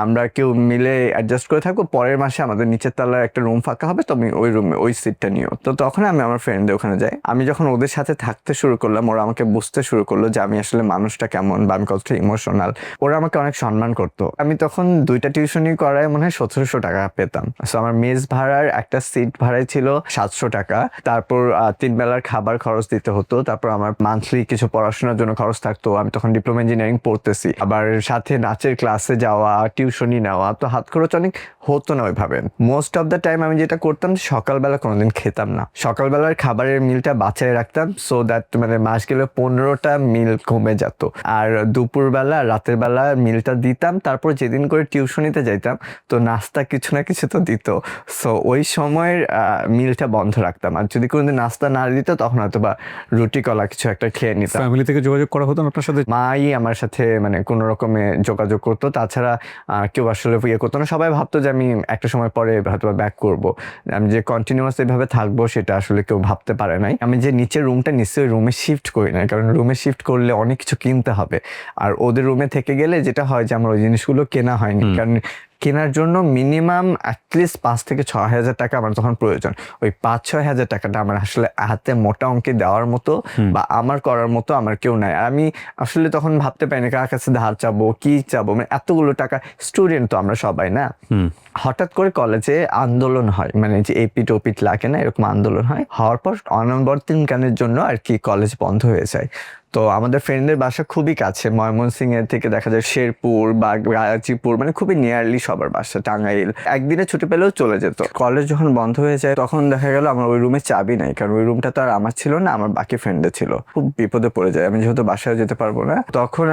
আমরা কেউ মিলে অ্যাডজাস্ট করে থাকবো, পরের মাসে আমাদের নিচের তলার একটা রুম ফাঁকা হবে, তুমি ওই রুমে ওই সিটটা নিও। তো তখন আমি আমার ফ্রেন্ডদের ওখানে যাই। আমি যখন ওদের সাথে থাকতে শুরু করলাম, ওরা আমাকে বুঝতে শুরু করলো যে আমি আসলে মানুষটা কেমন বা আমি কতটা ইমোশনাল। ওরা আমাকে অনেক সম্মান করতো। আমি তখন 2টা টিউশনি করায় মনে হয় 1700 টাকা পেতাম। সো আমার মেস ভাড়ার একটা সিট ভাড়াই ছিল 700 টাকা, তারপর 3 বেলার খাবার খরচ দিতে হতো, তারপর আমার মান্থলি কিছু পড়াশোনার জন্য খরচ থাকতো। আমি তখন ডিপ্লোমা ইঞ্জিনিয়ারিং পড়তেছি, আবার সাথে নাচের ক্লাসে যাওয়া, টিউশনি নেওয়া, তো হাত খরচ অনেক হতো না ওইভাবে। মোস্ট অফ দ্য টাইম আমি যেটা করতাম সকালবেলা কোনোদিন খেতাম না, সকালবেলার খাবারের মিলটা বাঁচায় রাখতাম, সো দ্যাট মানে মাস গেলে 15টা মিল কমে যেত। আর দুপুরবেলা রাতের বেলা মিলটা দিতাম, তারপর যেদিন করে টিউশনিতে যাইতাম তো নাস্তা কিছু না কিছু তো দিত, সো ওই সময়ের মিলটা বন্ধ রাখতাম। আর যদি কোনোদিন নাস্তা না দিত তখন হয়তো বা রুটি কলা কিছু একটা খেয়ে নিতাম। ফ্যামিলি থেকে যোগাযোগ করা হতো না আপনার সাথে? মাই আমার সাথে মানে কোনো রকমে যোগাযোগ করতো, তাছাড়া কেউ আসলে ইয়ে করতো না। সবাই ভাবতো যে আমি একটা সময় পরে হয়তো বা ব্যাক করবো, আমি যে কন্টিনিউয়াস এভাবে থাকবো সেটা আসলে কেউ ভাবতে পারে নাই। আমি যে নিচের রুমটা নিশ্চয়ই রুমে শিফট করি নাই, কারণ রুমে শিফট করলে অনেক কিছু কিনতে হবে, আর ওদের রুমে থেকে গেলে যেটা হয় যে আমার ওই জিনিসগুলো কেনা হয়নি, কারণ কেনার জন্য মিনিমাম অ্যাটলিস্ট 5 থেকে 6 হাজার টাকা আমার তখন প্রয়োজন। ওই 5-6 হাজার টাকাটা আমার আসলে হাতে মোটা অঙ্কে দেওয়ার মতো বা আমার করার মতো আমার কেউ নাই। আর আমি আসলে তখন ভাবতে পারি না কার কাছে ধার চাবো, কি চাবো, মানে এতগুলো টাকা, স্টুডেন্ট তো আমরা সবাই না। হঠাৎ করে কলেজে আন্দোলন হয়, মানে যে এপিট ওপিট লাগে না এরকম আন্দোলন হয়, হওয়ার পর অনবর্তীকালের জন্য আর কি কলেজ বন্ধ হয়ে যায়। তো আমাদের ফ্রেন্ডদের বাসা খুবই কাছে, ময়মনসিং এর থেকে দেখা যায় শেরপুর বা গাজীপুর, মানে খুবই নিয়ারলি সবার বাসা, টাঙ্গাইল। একদিনে ছুটি পেলেও চলে যেত। কলেজ যখন বন্ধ হয়ে যায় তখন দেখা গেল আমার ওই রুমে চাবি নাই, কারণ ওই রুমটা তো আর আমার ছিল না, আমার বাকি ফ্রেন্ডদের ছিল। খুব বিপদে পড়ে যায়, আমি যেহেতু বাসায় যেতে পারবো না, তখন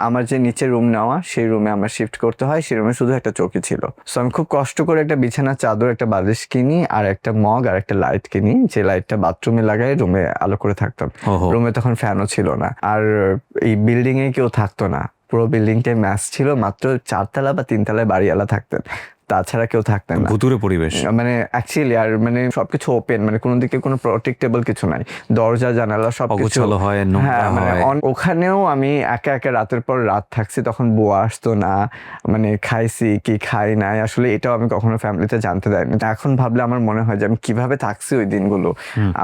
আমার যে নিচে রুম নেওয়া সেই রুমে আমার শিফট করতে হয়। সেই রুমে শুধু একটা চৌকি ছিল, সো আমি খুব কষ্ট করে একটা বিছানা চাদর, একটা বালিশ কিনি, আর একটা মগ আর একটা লাইট কিনি, যে লাইটটা বাথরুমে লাগাই রুমে আলো করে থাকতাম। রুমে তখন ফ্যানও ছিল না, আর এই বিল্ডিং এ কেউ থাকতো না, পুরো বিল্ডিংটাই ম্যাচ ছিল, মাত্র 4 তলা বা 3 তলায় বাড়িওয়ালা থাকতেন, তাছাড়া কেউ থাকতেন না। ভুতুরে পরিবেশ মানে অ্যাকচুয়ালি, আর মানে সবকিছু ওপেন, মানে কোনো দিকে কোনো প্রোটেক্টেবল কিছু নাই, দরজা জানালা সবকিছু অগোছালো হয়, নোংরা হ্যাঁ মানে হয়। ওখানেও আমি একা একা রাতের পর রাত থাকছি, তখন বুয়া আসতো না, মানে খাইছি কি খাই নাই আসলে এটাও আমি কখনো ফ্যামিলিতে জানতে দেয়নি। এখন ভাবলে আমার মনে হয় যে আমি কিভাবে থাকছি ওই দিনগুলো,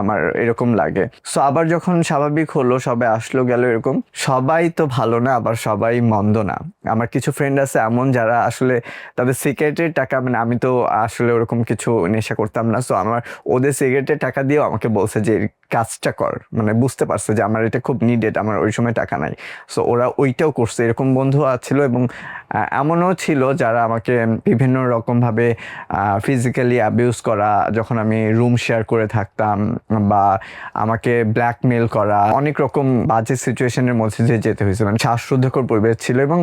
আমার এরকম লাগে। সো আবার যখন স্বাভাবিক হলো, সবাই আসলো গেল, এরকম সবাই তো ভালো না, আবার সবাই মন্দ না। আমার কিছু ফ্রেন্ড আছে এমন যারা আসলে তাদের সিগারেটের টাকা, মানে আমি তো আসলে ওরকম কিছু নেশা করতাম না, সো আমার ওদের সিগারেটের টাকা দিয়েও আমাকে বলছে যে কাজটা কর, মানে বুঝতে পারছে যে আমার এটা খুব নিডেড, আমার ওই সময় টাকা নাই, সো ওরা ওইটাও করছে। এরকম বন্ধু ছিল, এবং এমনও ছিল যারা আমাকে বিভিন্ন রকম ভাবে ফিজিক্যালি অ্যাবিউজ করা, যখন আমি রুম শেয়ার করে থাকতাম, বা আমাকে ব্ল্যাকমেল করা, অনেক রকম বাজে সিচুয়েশনের মধ্যে দিয়ে যেতে হয়েছে, মানে শ্বাসরুদ্ধকর পরিবেশ ছিল। এবং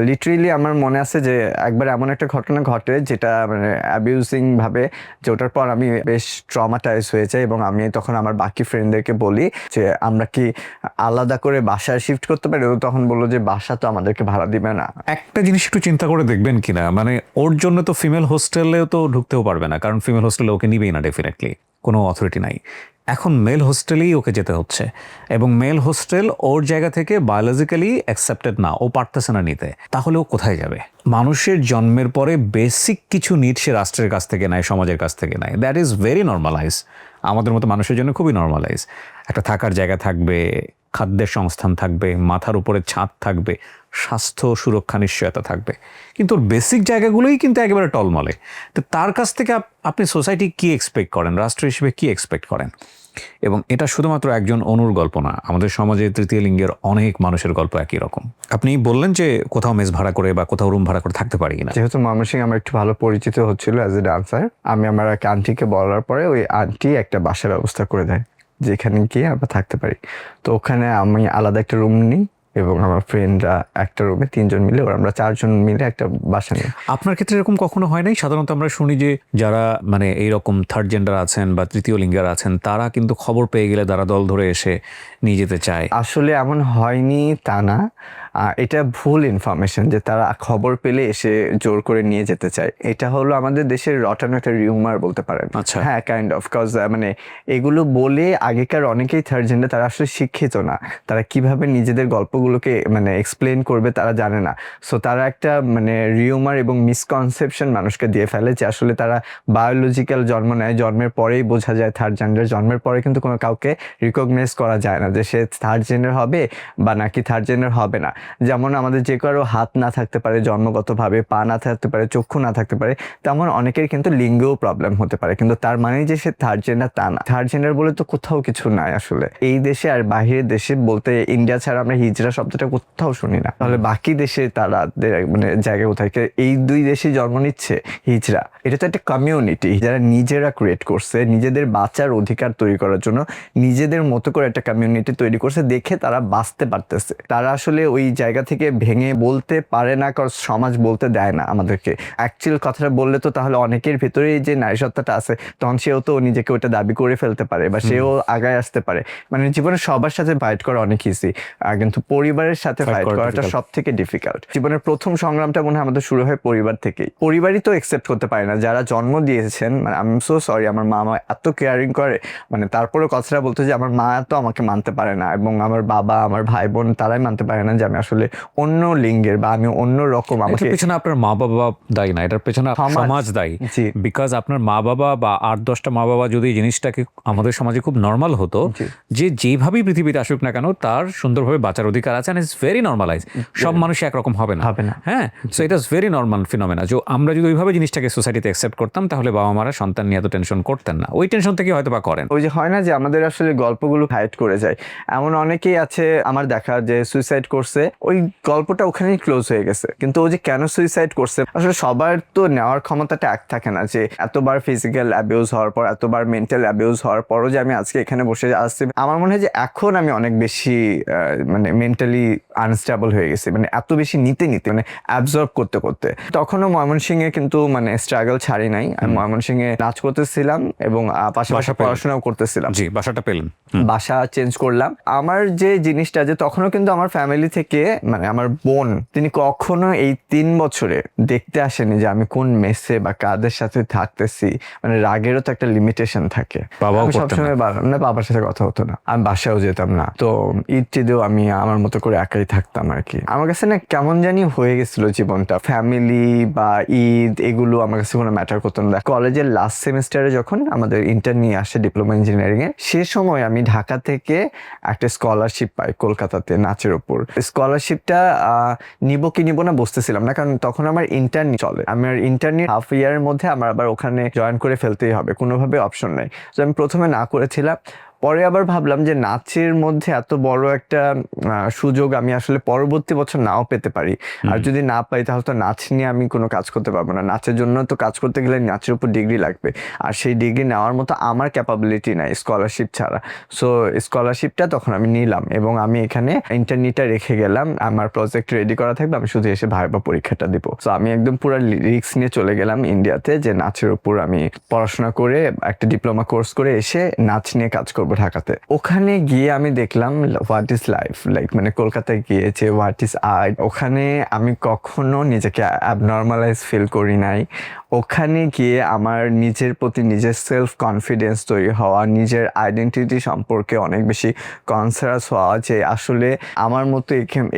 লিটারেলি আমার মনে আছে যে একবার এমন একটা ঘটনা ঘটে যেটা মানে অ্যাবিউজিং ভাবে, যে ওটার পর আমি বেশ ট্রমাটাইজ হয়ে যাই, এবং আমি তখন আমার বাকি ফ্রেন্ডদেরকে বলি যে আমরা কি আলাদা করে বাসায় শিফট করতে পারি। ও তখন বললো যে বাসা তো আমাদেরকে ভাড়া দিবে না। একটা জিনিস একটু চিন্তা করে দেখবেন কিনা, মানে ওর জন্য তো ফিমেল হোস্টেলেও তো ঢুকতেও পারবে না, কারণ ফিমেল হোস্টেলে ওকে নিবেই না, ডেফিনেটলি কোনো অথরিটি নাই। এখন মেল হোস্টেলেই ওকে যেতে হচ্ছে, এবং মেল হোস্টেল ওর জায়গা থেকে বায়োলজিক্যালি অ্যাকসেপ্টেড না, ও পারতেছে না নিতে, তাহলে ও কোথায় যাবে? মানুষের জন্মের পরে বেসিক কিছু নিড সে রাষ্ট্রের কাছ থেকে নেয়, সমাজের কাছ থেকে নেয়, দ্যাট ইজ ভেরি নর্মালাইজ, আমাদের মতো মানুষের জন্য খুবই নর্মালাইজ। একটা থাকার জায়গা থাকবে, খাদ্যের সংস্থান থাকবে, মাথার উপরে ছাদ থাকবে, স্বাস্থ্য সুরক্ষা নিশ্চয়তা থাকবে, কিন্তু ওর বেসিক জায়গাগুলোই কিন্তু একেবারে টলমলে। তো তার কাছ থেকে আপনি সোসাইটি কি এক্সপেক্ট করেন, রাষ্ট্র হিসেবে কি এক্সপেক্ট করেন? এবং এটা শুধুমাত্র একজন অনুর গল্প না, আমাদের সমাজে তৃতীয় লিঙ্গের অনেক মানুষের গল্প একই রকম। আপনি বললেন যে কোথাও মেস ভাড়া করে বা কোথাও রুম ভাড়া করে থাকতে পারি না। যেহেতু ময়মনসিংহ আমার একটু ভালো পরিচিত হচ্ছিল অ্যাজ এ ডান্সার, আমি আমার এক আন্টিকে বলার পরে ওই আন্টি একটা বাসার ব্যবস্থা করে দেয় যেখানে গিয়ে আমরা থাকতে পারি। তো ওখানে আমি আলাদা একটা রুম নিই এবং আমার ফ্রেন্ডরা একটা রুমে 3 জন মিলে, আমরা 4 জন মিলে একটা বাসা নিই। আপনার ক্ষেত্রে এরকম কখনো হয় নাই? সাধারণত আমরা শুনি যে যারা মানে এইরকম থার্ড জেন্ডার আছেন বা তৃতীয় লিঙ্গের আছেন, তারা কিন্তু খবর পেয়ে গেলে তারা দল ধরে এসে নিয়ে যেতে চায়। আসলে এমন হয়নি তা না, এটা ভুল ইনফরমেশন যে তারা খবর পেলে এসে জোর করে নিয়ে যেতে চায়। এটা হলো আমাদের দেশের রটানো একটা রিউমার বলতে পারেন। আচ্ছা। হ্যাঁ, কাইন্ড অফ, কজ মানে এগুলো বলে আগেকার অনেকেই থার্ড জেন্ডার, তারা আসলে শিক্ষিত না, তারা কিভাবে নিজেদের গল্পগুলোকে মানে এক্সপ্লেন করবে তারা জানে না। সো তারা একটা মানে রিউমার এবং মিসকনসেপশন মানুষকে দিয়ে ফেলে যে আসলে তারা বায়োলজিক্যাল জন্ম নেয়, জন্মের পরেই বোঝা যায় থার্ড জেন্ডার। জন্মের পরে কিন্তু কোনো কাউকে রিকগনাইজ করা যায় না যে সে থার্ড জেন্ডার হবে বা নাকি থার্ড জেন্ডার হবে না। যেমন আমাদের যে কারো হাত না থাকতে পারে জন্মগতভাবে, পা না থাকতে পারে, চক্ষু না থাকতে পারে, তেমন অনেকের কিন্তু লিঙ্গেও প্রবলেম হতে পারে, কিন্তু তার মানে যে সে থার্ড জেন্ডার তা না। থার্ড জেন্ডার বলে তো কোথাও কিছু নাই আসলে এই দেশে, আর বাহিরের দেশে বলতে ইন্ডিয়া ছাড়া আমরা হিজড়া শব্দটা কোথাও শুনি না। তাহলে বাকি দেশে তারা মানে জায়গা কোথায়? এই 2 দেশে জন্ম নিচ্ছে হিজড়া, এটা তো একটা কমিউনিটি যারা নিজেরা ক্রিয়েট করছে নিজেদের বাঁচার অধিকার তৈরি করার জন্য, নিজেদের মতো করে একটা কমিউনিটি তৈরি করছে, দেখে তারা বাঁচতে পারতেছে। তারা আসলে ওই জায়গা থেকে ভেঙে বলতে পারে না, কারণ সমাজ বলতে দেয় না আমাদেরকে। অ্যাকচুয়াল কথাটা বললে তো তাহলে অনেকের ভেতরেই যে নারী সত্তাটা আছে, তখন সেও তো নিজেকে ওটা দাবি করে ফেলতে পারে বা সেও আগায় আসতে পারে। মানে জীবনে সবার সাথে ফাইট করা অনেক ইজি, কিন্তু পরিবারের সাথে ফাইট করাটা সব থেকে ডিফিকাল্ট। জীবনের প্রথম সংগ্রামটা মনে হয় আমাদের শুরু হয় পরিবার থেকেই। পরিবারই তো একসেপ্ট করতে পারে না, যারা জন্ম দিয়েছেন। মানে আই এম সো সরি, আমার মা এত কেয়ারিং করে, মানে তারপরে কথাটা বলতে যে আমার মা তো আমাকে মানতে পারে না, এবং আমার বাবা, আমার ভাই বোন তারাই মানতে পারে না যে আমি আসলে অন্য লিঙ্গের বা আমি অন্য রকম। এটার পেছনে আপনার মা বাবা দায়ী না, এটার পেছনে সমাজ দায়ী। বিকজ আপনার মা বাবা বা 8-10টা মা বাবা যদি এই জিনিসটাকে আমাদের সমাজে খুব নর্মাল হতো যে যেভাবেই পৃথিবীতে আসুক না কেন তার সুন্দরভাবে বাঁচার অধিকার আছে, এন্ড ইটস ভেরি নর্মালাইজ। সব মানুষ একরকম হবে না। হ্যাঁ, so it is very normal ফিনোমেনা। যে আমরা যদি ওইভাবে জিনিসটাকে সোসাইটিতে অ্যাকসেপ্ট করতাম, তাহলে বাবা মারা সন্তান নিয়ে এত টেনশন করতেন না। ওই টেনশন থেকে হয়তো বা করেন। ওই যে হয় না যে আমাদের আসলে গল্পগুলো হাইড করে যায়, এমন অনেকেই আছে আমার দেখা যে সুইসাইড করছে, ওই গল্পটা ওখানেই ক্লোজ হয়ে গেছে। কিন্তু ও যে কেন সুইসাইড করছে, আসলে সবার তো নেওয়ার ক্ষমতাটা এক থাকে না, যে এতবার ফিজিক্যাল অ্যাবিউজ হওয়ার পর, এতবার মেন্টাল অ্যাবিউজ হওয়ার পরও যে আমি আজকে এখানে বসে আসছি। আমার মনে হয় যে এখন আমি অনেক বেশি মানে মেন্টালি আনস্টেবল হয়ে গেছি, মানে এত বেশি নিতে মানে অ্যাবজর্ব করতে করতে। তখনও ময়মনসিংহে কিন্তু মানে স্ট্রাগল ছাড়ি নাই। আমি ময়মনসিংহে নাচ করতেছিলাম এবং পাশাপাশি পড়াশোনাও করতেছিলাম। জি, বাসাটা পেলেন? বাসা চেঞ্জ করলাম। আমার যে জিনিসটা, যে তখনও কিন্তু আমার ফ্যামিলি থেকে মানে আমার বোন, তিনি কখনো এই 3 বছরে দেখতে আসেনি যে আমি কোন মেসে বা কাদের সাথে থাকতেছি। মানে রাগেরও তো একটা লিমিটেশন থাকে। আমি সবসময় না, বাবার সাথে কথা হতো না, আমি বাসায়ও যেতাম না। তো ঈদ টিদেও আমি আমার মতো করে একাই থাকতাম আর কি। আমার কাছে না কেমন জানি হয়ে গেছিল জীবনটা, ফ্যামিলি বা ঈদ এগুলো আমার কাছে কোনো ম্যাটার করতো না। কলেজের লাস্ট সেমিস্টারে যখন আমাদের ইন্টার নিয়ে আসে ডিপ্লোমা ইঞ্জিনিয়ারিং এ, সে সময় আমি ঢাকা থেকে একটা স্কলারশিপ পাই কলকাতাতে নাচের উপর। স্কলারশিপটা নিব কি নিব না বুঝতেছিলাম না, কারণ তখন আমার ইন্টার্নি চলে। আমার ইন্টার্নি হাফ ইয়ারের মধ্যে আমার আবার ওখানে জয়েন করে ফেলতেই হবে, কোনোভাবে অপশন নেই। তো আমি প্রথমে না করেছিলাম, পরে আবার ভাবলাম যে নাচের মধ্যে এত বড় একটা সুযোগ আমি আসলে পরবর্তী বছর নাও পেতে পারি, আর যদি না পাই তাহলে তো নাচ নিয়ে আমি কোনো কাজ করতে পারবো না। নাচের জন্য তো কাজ করতে গেলে নাচের উপর ডিগ্রি লাগবে, আর সেই ডিগ্রি নেওয়ার মতো আমার ক্যাপাবিলিটি নাই স্কলারশিপ ছাড়া। সো স্কলারশিপটা তখন আমি নিলাম এবং আমি এখানে ইন্টারনিটা রেখে গেলাম। আমার প্রজেক্ট রেডি করা থাকবে, আমি শুধু এসে ভাইবা পরীক্ষাটা দিব। সো আমি একদম পুরো রিস্ক নিয়ে চলে গেলাম ইন্ডিয়াতে, যে নাচের উপর আমি পড়াশোনা করে একটা ডিপ্লোমা কোর্স করে এসে নাচ নিয়ে কাজ করবো ঢাকাতে। ওখানে গিয়ে আমি দেখলাম হোয়াট ইজ লাইফ লাইক, মানে কলকাতায় গিয়েছে হোয়াট ইজ আর্ট। ওখানে আমি কখনো নিজেকে অ্যাবনর্মালাইজ ফিল করি নাই। ওখানে গিয়ে আমার নিজের প্রতি নিজের সেলফ কনফিডেন্স তৈরি হওয়া, নিজের আইডেন্টিটি সম্পর্কে অনেক বেশি কনসাস হওয়া, যে আসলে আমার মতো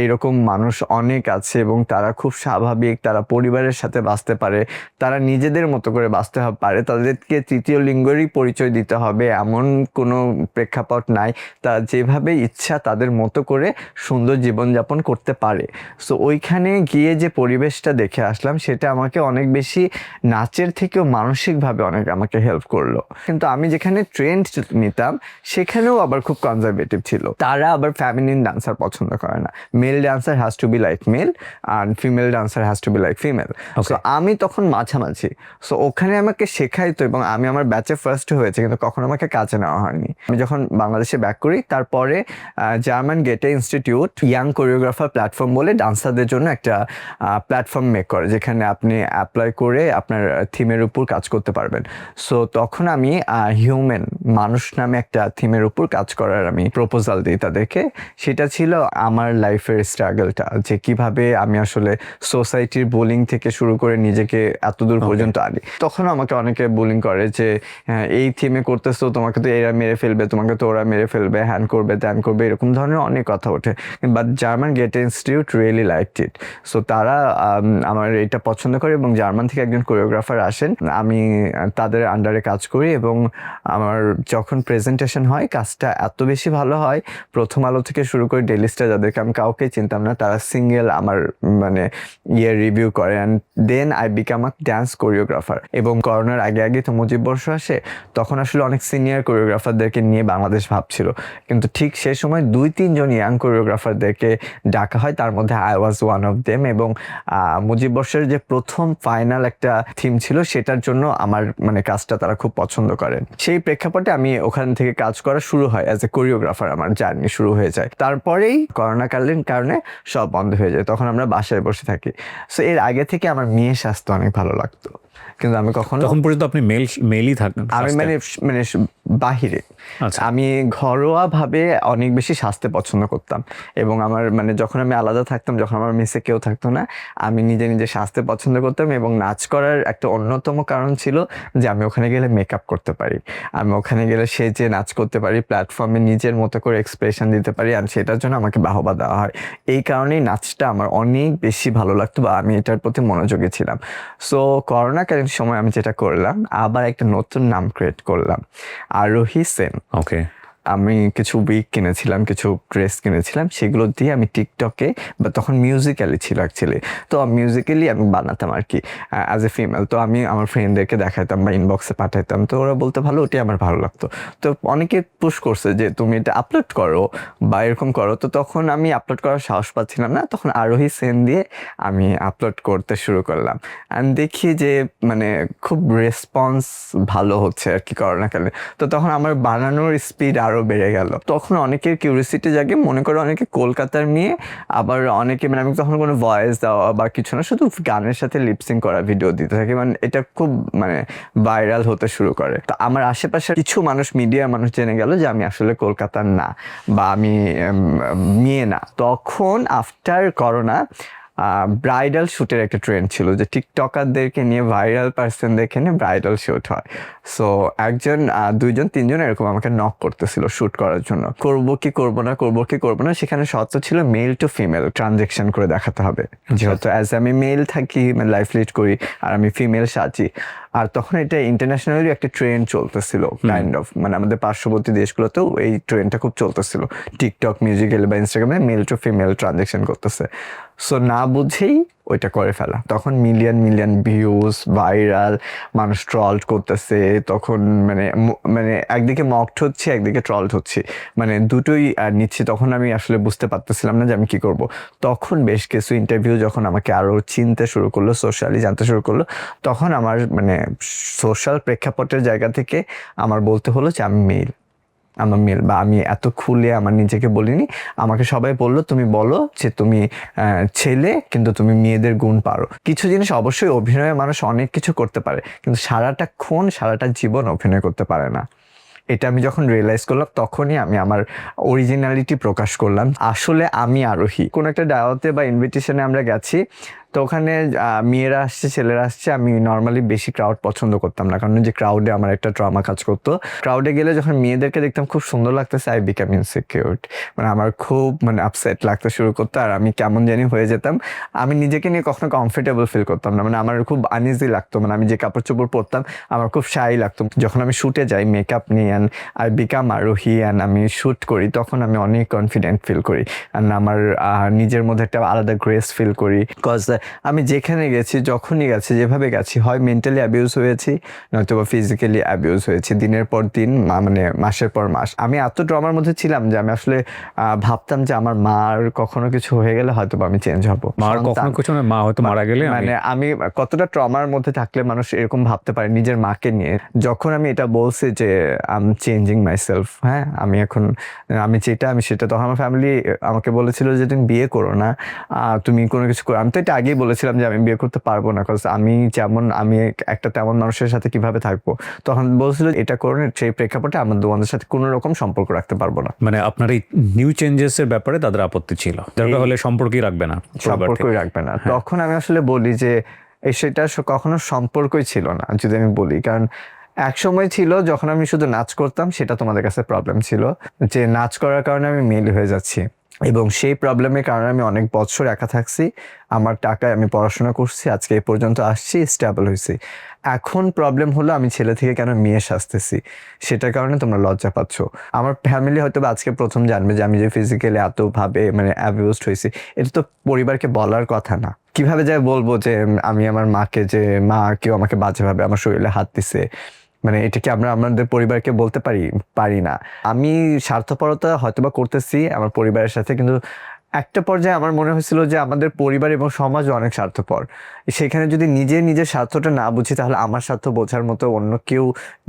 এরকম মানুষ অনেক আছে এবং তারা খুব স্বাভাবিক, তারা পরিবারের সাথে বাঁচতে পারে, তারা নিজেদের মতো করে বাঁচতে পারে, তাদেরকে তৃতীয় লিঙ্গেরই পরিচয় দিতে হবে এমন কোনো প্রেক্ষাপট নাই, তা যেভাবে ইচ্ছা তাদের মতো করে সুন্দর জীবনযাপন করতে পারে। সো ওইখানে গিয়ে যে পরিবেশটা দেখে আসলাম সেটা আমাকে অনেক বেশি নাচের থেকেও মানসিকভাবে অনেক আমাকে হেল্প করলো। কিন্তু আমি যেখানে ট্রেন্ড নিতাম সেখানেও আবার খুব কনজারভেটিভ ছিল, তারা আবার ফ্যামিলিন ডান্সার পছন্দ করে না, male dancer has to be like male আর female dancer has to be like female. So আমি তখন মাঝামাঝি, সো ওখানে আমাকে শেখাইতো এবং আমি আমার ব্যাচে ফার্স্ট হয়েছে, কিন্তু কখনো আমাকে কাজে নেওয়া হয়নি। আমি যখন বাংলাদেশে ব্যাক করি তারপরে জার্মান গেটে ইনস্টিটিউট ইয়াং কোরিওগ্রাফার প্ল্যাটফর্ম বলে ডান্সারদের জন্য একটা প্ল্যাটফর্ম মেক করে, যেখানে আপনি অ্যাপ্লাই করে আপনার থিমের উপর কাজ করতে পারবেন। সো তখন আমি হিউম্যান মানুষ নামে একটা থিমের উপর কাজ করার আমি প্রপোজাল দিই তাদেরকে। সেটা ছিল আমার লাইফের স্ট্রাগলটা, যে কিভাবে আমি আসলে সোসাইটির বুলিং থেকে শুরু করে নিজেকে এতদূর পর্যন্ত আনি। তখন আমাকে অনেকে বুলিং করে যে এই থিমে করতেছো, তোমাকে তো এরা মেরে ফেলবে, তোমাকে তো ওরা মেরে ফেলবে, হ্যান করবে ত্যান করবে, এরকম ধরনের অনেক কথা ওঠে। But German Goethe institute really liked it. So তারা আমার এটা পছন্দ করে এবং জার্মান থেকে একজন কোরিওগ্রাফার আসেন, আমি তাদের আন্ডারে কাজ করি এবং আমার যখন প্রেজেন্টেশন হয় কাজটা এত বেশি ভালো হয়। প্রথম আলো থেকে শুরু করে ডেইলি স্টার, যাদেরকে আমি কাউকে চিনতাম না, তারা সিঙ্গেল আমার মানে রিভিউ করে। And then I become a dance choreographer. এবং করোনার আগে আগে তো মুজিব বর্ষ আসে, তখন আসলে অনেক সিনিয়র কোরিওগ্রাফারদেরকে নিয়ে বাংলাদেশ ভাবছিল, কিন্তু ঠিক সে সময় 2-3 জন ইয়াং কোরিওগ্রাফারদেরকে ডাকা হয়, তার মধ্যে I was one of them. এবং মুজিব বর্ষের যে প্রথম ফাইনাল একটা থিম ছিল সেটার জন্য আমার মানে কাজটা তারা খুব পছন্দ করেন। সেই প্রেক্ষাপটে আমি ওখান থেকে কাজ করা শুরু হয়, অ্যাজ এ কোরিওগ্রাফার আমার জার্নি শুরু হয়ে যায়। তারপরেই করোনাকালীন কারণে সব বন্ধ হয়ে যায়, তখন আমরা বাসায় বসে থাকি। সো এর আগে থেকে আমার মেয়ে স্বাস্থ্য অনেক ভালো লাগতো, কিন্তু আমি কখনো তখন পর্যন্ত আপনি মেলই থাকেন? আমি মানে বাহিরে আচ্ছা। আমি ঘরোয়া ভাবে অনেক বেশি স্বাস্থ্য পছন্দ করতাম। এবং আমার মানে যখন আমি আলাদা থাকতাম, যখন আমার মেসে কেউ থাকতো না, আমি নিজে নিজে স্বাস্থ্য পছন্দ করতাম। এবং নাচ করার একটা অন্যতম কারণ ছিল যে আমি ওখানে গেলে মেকআপ করতে পারি, আমি ওখানে গেলে সেজে নাচ করতে পারি, প্ল্যাটফর্মে নিজের মতো করে এক্সপ্রেশন দিতে পারি, আর সেটার জন্য আমাকে বাহবা দেওয়া হয়। এই কারণেই নাচটা আমার অনেক বেশি ভালো লাগতো বা আমি এটার প্রতি মনোযোগী ছিলাম। সো করোনাকালীন সময় আমি যেটা করলাম, আবার একটা নতুন নাম ক্রিয়েট করলাম, আরোহী সেন। ওকে। আমি কিছু উইগ কিনেছিলাম, কিছু ড্রেস কিনেছিলাম, সেগুলো দিয়ে আমি টিকটকে, বা তখন মিউজিক্যালি ছিল অ্যাকচুয়ালি, তো মিউজিক্যালি আমি বানাতাম আর কি অ্যাজ এ ফিমেল। তো আমি আমার ফ্রেন্ডদেরকে দেখাতাম বা ইনবক্সে পাঠাইতাম, তো ওরা বলতে ভালো, ওটাই আমার ভালো লাগতো। তো অনেকে পুশ করছে যে তুমি এটা আপলোড করো বা এরকম করো, তো তখন আমি আপলোড করার সাহস পাচ্ছিলাম না। তখন আরোহী সেন দিয়ে আমি আপলোড করতে শুরু করলাম, অ্যান্ড দেখি যে মানে খুব রেসপন্স ভালো হচ্ছে আর কি করোনাকালে। তো তখন আমার বানানোর স্পিড আরও বেড়ে গেল। তখন অনেকের কিউরিয়াসিটি জাগে, মনে করো অনেকে কলকাতার মেয়ে, আবার অনেকে মানে আমি তখন কোনো ভয়েস দেওয়া বা কিছু না, শুধু গানের সাথে লিপসিং করা ভিডিও দিতে থাকি, মানে এটা খুব মানে ভাইরাল হতে শুরু করে। তো আমার আশেপাশে কিছু মানুষ, মিডিয়া মানুষ জেনে গেল যে আমি আসলে কলকাতার না বা আমি মেয়ে না। তখন আফটার করোনা ব্রাইডাল শ্যুটের একটা ট্রেন্ড ছিল, যে টিকটকারদেরকে নিয়ে, ভাইরাল পার্সনদেরকে নিয়ে ব্রাইডাল শ্যুট হয়। সো একজন 2জন 3জন এরকম আমাকে নক করতেছিল শ্যুট করার জন্য, করবো কি করবো না, করবো কি করবো না। সেখানে শর্ত ছিল মেল টু ফিমেল ট্রানজেকশন করে দেখাতে হবে, যেহেতু অ্যাজ আমি মেল থাকি, মানে লাইফ লিড করি, আর আমি ফিমেল সাজি। আর তখন এটা ইন্টারন্যাশনালি একটা ট্রেন্ড চলতেছিল কাইন্ড অফ, মানে আমাদের পার্শ্ববর্তী দেশগুলোতেও এই ট্রেন্ডটা খুব চলতেছিল, টিকটক, মিউজিক্যাল বা ইনস্টাগ্রামে মেল টু ফিমেল ট্রানজেকশন করতেছে। সো না বুঝেই ওইটা করে ফেলা। তখন মিলিয়ন মিলিয়ন ভিউজ, ভাইরাল, মানুষ ট্রল করতেছে। তখন মানে একদিকে মকড হচ্ছে, একদিকে ট্রলড হচ্ছে, মানে দুটোই নিচ্ছে। তখন আমি আসলে বুঝতে পারতেছিলাম না যে আমি কি করব। তখন বেশ কিছু ইন্টারভিউ যখন আমাকে আরও চিনতে শুরু করলো, সোশ্যালি জানতে শুরু করলো, তখন আমার মানে সোশ্যাল প্রেক্ষাপটের জায়গা থেকে আমার বলতে হলো যে আমি মেল, আমার মেল, বা আমি এত খুলে আমার নিজেকে বলিনি। আমাকে সবাই বললো তুমি বলো যে তুমি ছেলে, কিন্তু তুমি মেয়েদের গুণ পারো। কিছু জিনিস অবশ্যই অভিনয়ে মানুষ অনেক কিছু করতে পারে, কিন্তু সারাটা জীবন অভিনয় করতে পারে না। এটা আমি যখন রিয়েলাইজ করলাম, তখনই আমি আমার অরিজিনালিটি প্রকাশ করলাম। আসলে আমি আরোহী। কোনো একটা দাওয়াতে বা ইনভিটেশনে আমরা গেছি, তো ওখানে মেয়েরা আসছে, ছেলেরা আসছে, আমি নর্মালি বেশি ক্রাউড পছন্দ করতাম না, কারণ যে ক্রাউডে আমার একটা ট্রমা কাজ করতো। ক্রাউডে গেলে যখন মেয়েদেরকে দেখতাম খুব সুন্দর লাগতেছে, আই বিকাম ইনসিকিউর, মানে আমার খুব মানে আপসেট লাগতে শুরু করতো, আর আমি কেমন জানি হয়ে যেতাম। আমি নিজেকে নিয়ে কখনো কমফোর্টেবল ফিল করতাম না, মানে আমার খুব আনইজি লাগতো, মানে আমি যে কাপড় চোপড় পরতাম আমার খুব শাই লাগতো। যখন আমি শ্যুটে যাই মেকআপ নিয়ে অ্যান্ড আই বিকাম আরোহী অ্যান্ড আমি শ্যুট করি, তখন আমি অনেক কনফিডেন্ট ফিল করি অ্যান্ড আমার নিজের মধ্যে একটা আলাদা গ্রেস ফিল করি। বিকজ আমি যেখানে গেছি, যখনই গেছি, যেভাবে গেছি, হয় মেন্টালি অ্যাবিউজ হয়েছি নয়তো বা ফিজিক্যালি অ্যাবিউজ হয়েছি, দিনের পর দিন, মানে মাসের পর মাস। আমি এত ড্রামার মধ্যে ছিলাম যে আমি আসলে ভাবতাম যে আমার মার কখনো কিছু হয়ে গেলে হয়তো আমি চেঞ্জ হবো। মার কখনো কিছু না, মা হয়তো মারা গেলে মানে আমি কতটা ট্রমার মধ্যে থাকলে মানুষ এরকম ভাবতে পারে নিজের মাকে নিয়ে। যখন আমি এটা বলছি যে I am changing my self, হ্যাঁ আমি এখন আমি যেটা আমি সেটা, তখন আমার ফ্যামিলি আমাকে বলেছিল যে তুমি বিয়ে করো না, তুমি কোনো কিছু করো। আমি তো এটা আগেই বলেছিলাম যে আমি বিয়ে করতে পারবো না, কারণ আমি যেমন আমি একটা তেমন মানুষের সাথে কিভাবে থাকবো। তখন বলছিল এটা করো না, সেই প্রেক্ষাপটে আমার তোমাদের সাথে কোনো রকম সম্পর্ক রাখতে পারবো না। মানে আপনার এই নিউ চেঞ্জেস এর ব্যাপারে তাদের আপত্তি ছিল, দরকার হলে সম্পর্কই রাখবে না, সম্পর্কই রাখবে না। তখন আমি আসলে বলি যে সেটা কখনো সম্পর্কই ছিল না যদি আমি বলি, কারণ এক সময় ছিল যখন আমি শুধু নাচ করতাম, সেটা তোমাদের কাছে প্রবলেম ছিল যে নাচ করার কারণে আমি মেল হয়ে যাচ্ছি, এবং সেই প্রবলেমের কারণে আমি অনেক বছর একা থাকছি, আমার টাকায় আমি পড়াশোনা করছি, আজকে এই পর্যন্ত আসছি, স্টেবল হয়েছি। এখন প্রবলেম হলো আমি ছেলে থেকে কেন মেয়ে সাজতেছি, সেটার কারণে তোমরা লজ্জা পাচ্ছ। আমার ফ্যামিলি হয়তো আজকে প্রথম জানবে যে আমি যে ফিজিক্যালি এতভাবে মানে অ্যাবিউজড হয়েছি, এটা তো পরিবারকে বলার কথা না। কিভাবে যাই বলবো যে আমি আমার মাকে, যে মা কেউ আমাকে বাজেভাবে আমার শরীরে হাত দিছে, মানে এটা কি আমরা আমাদের পরিবারকে বলতে পারি না। আমি স্বার্থপরতা হয়তোবা করতেছি আমার পরিবারের সাথে, কিন্তু একটা পর্যায়ে আমার মনে হয়েছিল যে আমাদের পরিবার এবং সমাজও অনেক স্বার্থপর। সেখানে যদি নিজের স্বার্থটা না বুঝি, তাহলে আমার স্বার্থ বোঝার মতো অন্য কেউ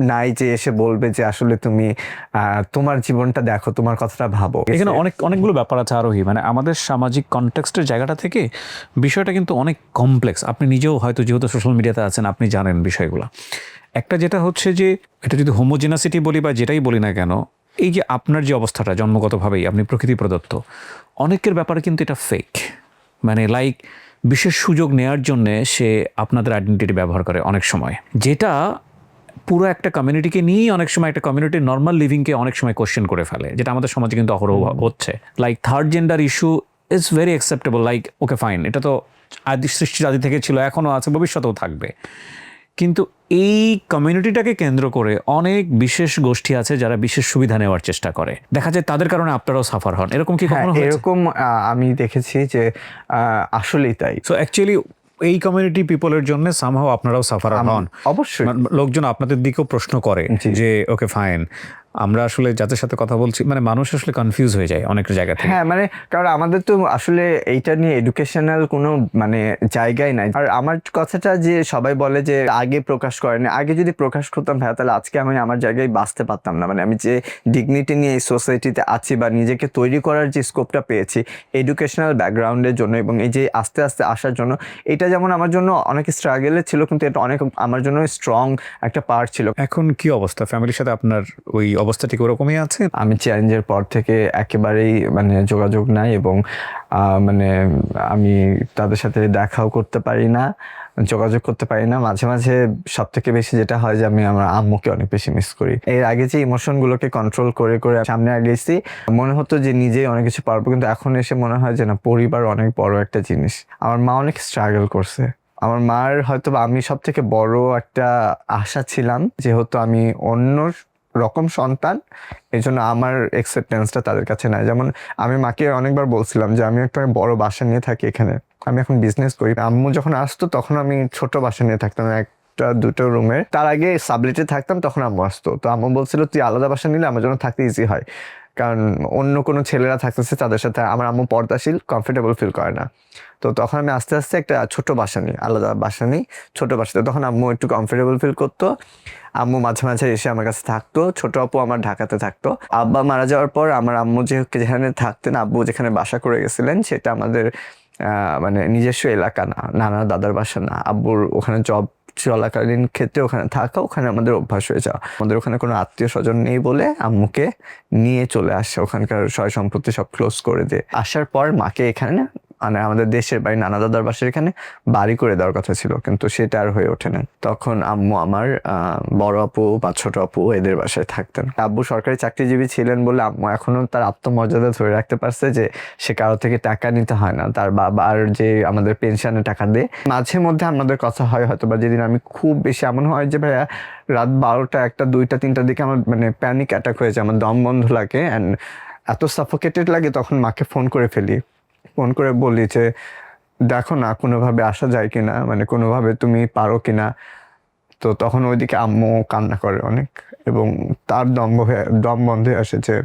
নাই যে এসে বলবে যে আসলে তুমি তোমার জীবনটা দেখো, তোমার কথাটা ভাবো। এখানে অনেকগুলো ব্যাপার আছে আরোহী, মানে আমাদের সামাজিক কনটেক্সটের জায়গাটা থেকে বিষয়টা কিন্তু অনেক কমপ্লেক্স। আপনি নিজেও হয়তো যেহেতু সোশ্যাল মিডিয়াতে আছেন আপনি জানেন বিষয়গুলো। একটা যেটা হচ্ছে যে এটা যদি হোমোজেনাসিটি বলি বা যেটাই বলি না কেন, এই যে আপনার যে অবস্থাটা জন্মগতভাবেই আপনি প্রকৃতি প্রদত্ত, অনেকের ব্যাপারে কিন্তু এটা ফেক, মানে লাইক বিশেষ সুযোগ নেয়ার জন্যে সে আপনাদের আইডেন্টিটি ব্যবহার করে অনেক সময়, যেটা পুরো একটা কমিউনিটিকে নিয়েই অনেক সময় একটা কমিউনিটির নর্মাল লিভিংকে অনেক সময় কোশ্চেন করে ফেলে, যেটা আমাদের সমাজে কিন্তু অহরহ হচ্ছে। Like third gender issue is very acceptable, like okay fine, এটা তো আদি সৃষ্টি আদি থেকে ছিল, এখনও আছে, ভবিষ্যতেও থাকবে। কিন্তু এই কমিউনিটিটাকে কেন্দ্র করে অনেক বিশেষ গোষ্ঠী আছে যারা বিশেষ সুবিধা নেওয়ার চেষ্টা করে, দেখা যায় তাদের কারণে আপনারাও সাফার হন। এরকম কি কখনো হয়েছে? এরকম আমি দেখেছি যে আসলেই তাই। সো অ্যাকচুয়ালি এই কমিউনিটি পিপলের জন্য সামহাও আপনারাও সাফার হন। অবশ্যই লোকজন আপনাদের দিকেও প্রশ্ন করে যে ওকে ফাইন, আমরা আসলে যাদের সাথে কথা বলছি, মানে মানুষ আসলে কনফিউজ হয়ে যায় অনেক জায়গা থেকে। হ্যাঁ, মানে কারণ আমাদের তো আসলে এইটা নিয়ে এডুকেশনাল কোনো মানে জায়গায় নাই। আর আমার কথাটা যে সবাই বলে যে আগে প্রকাশ করেনি, আগে যদি প্রকাশ করতাম ভাইয়া, তাহলে আজকে আমি আমার জায়গায় বাঁচতে পারতাম না। মানে আমি যে ডিগনিটি নিয়ে এই সোসাইটিতে আছি বা নিজেকে তৈরি করার যে স্কোপটা পেয়েছি এডুকেশনাল ব্যাকগ্রাউন্ডের জন্য এবং এই যে আস্তে আস্তে আসার জন্য, এটা যেমন আমার জন্য অনেক স্ট্রাগলের ছিল, কিন্তু এটা অনেক আমার জন্য স্ট্রং একটা পার্ট ছিল। এখন কি অবস্থা ফ্যামিলির সাথে আপনার? ওই অবস্থা ঠিক ওরকমই আছে? আমি চ্যালেঞ্জের পর থেকে একেবারেই মানে যোগাযোগ নাই, এবং মানে আমি তাদের সাথে দেখাও করতে পারি না, যোগাযোগ করতে পারি না। মাঝে মাঝে সব থেকে বেশি যেটা হয় যে আমি আমার আম্মুকে অনেক বেশি মিস করি। এর আগে যে ইমোশনগুলোকে কন্ট্রোল করে করে সামনে আগেছি, মনে হতো যে নিজেই অনেক কিছু পারবো, কিন্তু এখন এসে মনে হয় যে না, পরিবার অনেক বড় একটা জিনিস। আমার মা অনেক স্ট্রাগল করছে। আমার মার হয়তো আমি সব থেকে বড় একটা আশা ছিলাম, যেহেতু আমি অন্য রকম সন্তান, এই জন্য আমার অ্যাকসেপ্টেন্সটা তাদের কাছে নাই। যেমন আমি মাকে অনেকবার বলছিলাম যে আমি একটা বড় বাসা নিয়ে থাকি এখানে, আমি এখন বিজনেস করি। আম্মু যখন আসতো তখন আমি ছোট বাসা নিয়ে থাকতাম, একটা দুটো রুমের। তার আগে সাবলেটে থাকতাম, তখন আম্মু আসতো। তো আম্মু বলছিল তুই আলাদা বাসা নিলে আমার জন্য থাকতে ইজি হয়, কারণ অন্য কোনো ছেলেরা থাকতেছে তাদের সাথে আমার আম্মু পর্দাশীল, কমফোর্টেবল ফিল করে না। তো তখন আমি আস্তে আস্তে একটা ছোট বাসা নিই, আলাদা বাসা নিই, ছোট বাসাতে, তখন আম্মু একটু কমফোর্টেবল ফিল করতো। আম্মু মাঝে মাঝে এসে আমার কাছে থাকতো, ছোট আপু আমার ঢাকাতে থাকতো। আব্বা মারা যাওয়ার পর আমার আম্মু যেখানে থাকতেন, আব্বু যেখানে বাসা করে গেছিলেন, সেটা আমাদের মানে নিজস্ব এলাকা না, নানা দাদার বাসা না। আব্বুর ওখানে জব চলাকালীন ক্ষেত্রে ওখানে থাকা, ওখানে আমাদের অভ্যাস হয়ে যাওয়া। আমাদের ওখানে কোনো আত্মীয় স্বজন নেই বলে আম্মুকে নিয়ে চলে আসে, ওখানকার সয় সম্পত্তি সব ক্লোজ করে দিয়ে আসার পর মাকে এখানে মানে আমাদের দেশের বাড়ি নানা দাদার বাসার এখানে বাড়ি করে দেওয়ার কথা ছিল, কিন্তু সেটা আর হয়ে ওঠে না। তখন আম্মু আমার বড় আপু বা ছোট আপু এদের বাসায় থাকতেন। আব্বু সরকারি চাকরিজীবী ছিলেন বলে আম্মু এখনো তার আত্মমর্যাদা ধরে রাখতে পারছে যে সে কারো থেকে টাকা নিতে হয় না, তার বাবার যে আমাদের পেনশনে টাকা দেয়। মাঝে মধ্যে আমাদের কথা হয় হয়তো, বা যেদিন আমি খুব বেশি এমন হয় যে ভাইয়া রাত 12টা 1টা 2টা 3টার দিকে আমার মানে প্যানিক অ্যাটাক হয়েছে, আমার দম বন্ধ লাগে অ্যান্ড এত সাফোকেটেড লাগে, তখন মাকে ফোন করে ফেলি, ফোন করে বলি যে দেখো না কোনোভাবে আসা যায় কিনা, মানে কোনোভাবে তুমি পারো কিনা। তো তখন ওইদিকে আম্মু কান্না করে অনেক, এবং তার দম বন্ধ হয়ে আসে যে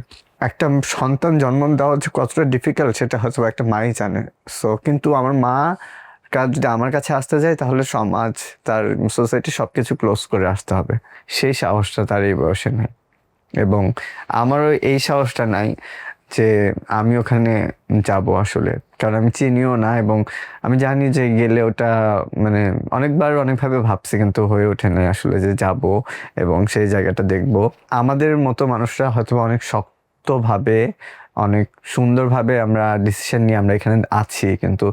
একটা সন্তান জন্ম দেওয়া যে কতটা ডিফিকাল্ট সেটা হয়তো একটা মাই জানে। সো কিন্তু আমার মা কাজ যদি আমার কাছে আসতে যায় তাহলে সমাজ, তার সোসাইটি সব কিছু ক্লোজ করে আসতে হবে, সেই সাহসটা তার এই বয়সে নেই। এবং আমারও এই সাহসটা নাই যে আমি ওখানে যাব আসলে, কারণ আমি চিনিও না, এবং আমি জানি যে গেলে ওটা মানে অনেকবার অনেকভাবে ভাবছি কিন্তু হয়ে ওঠে না আসলে যে যাব এবং সেই জায়গাটা দেখব। আমাদের মতো মানুষরা হয়তো অনেক শক্তভাবে অনেক সুন্দরভাবে আমরা ডিসিশন নিয়ে আমরা এখানে আছি, কিন্তু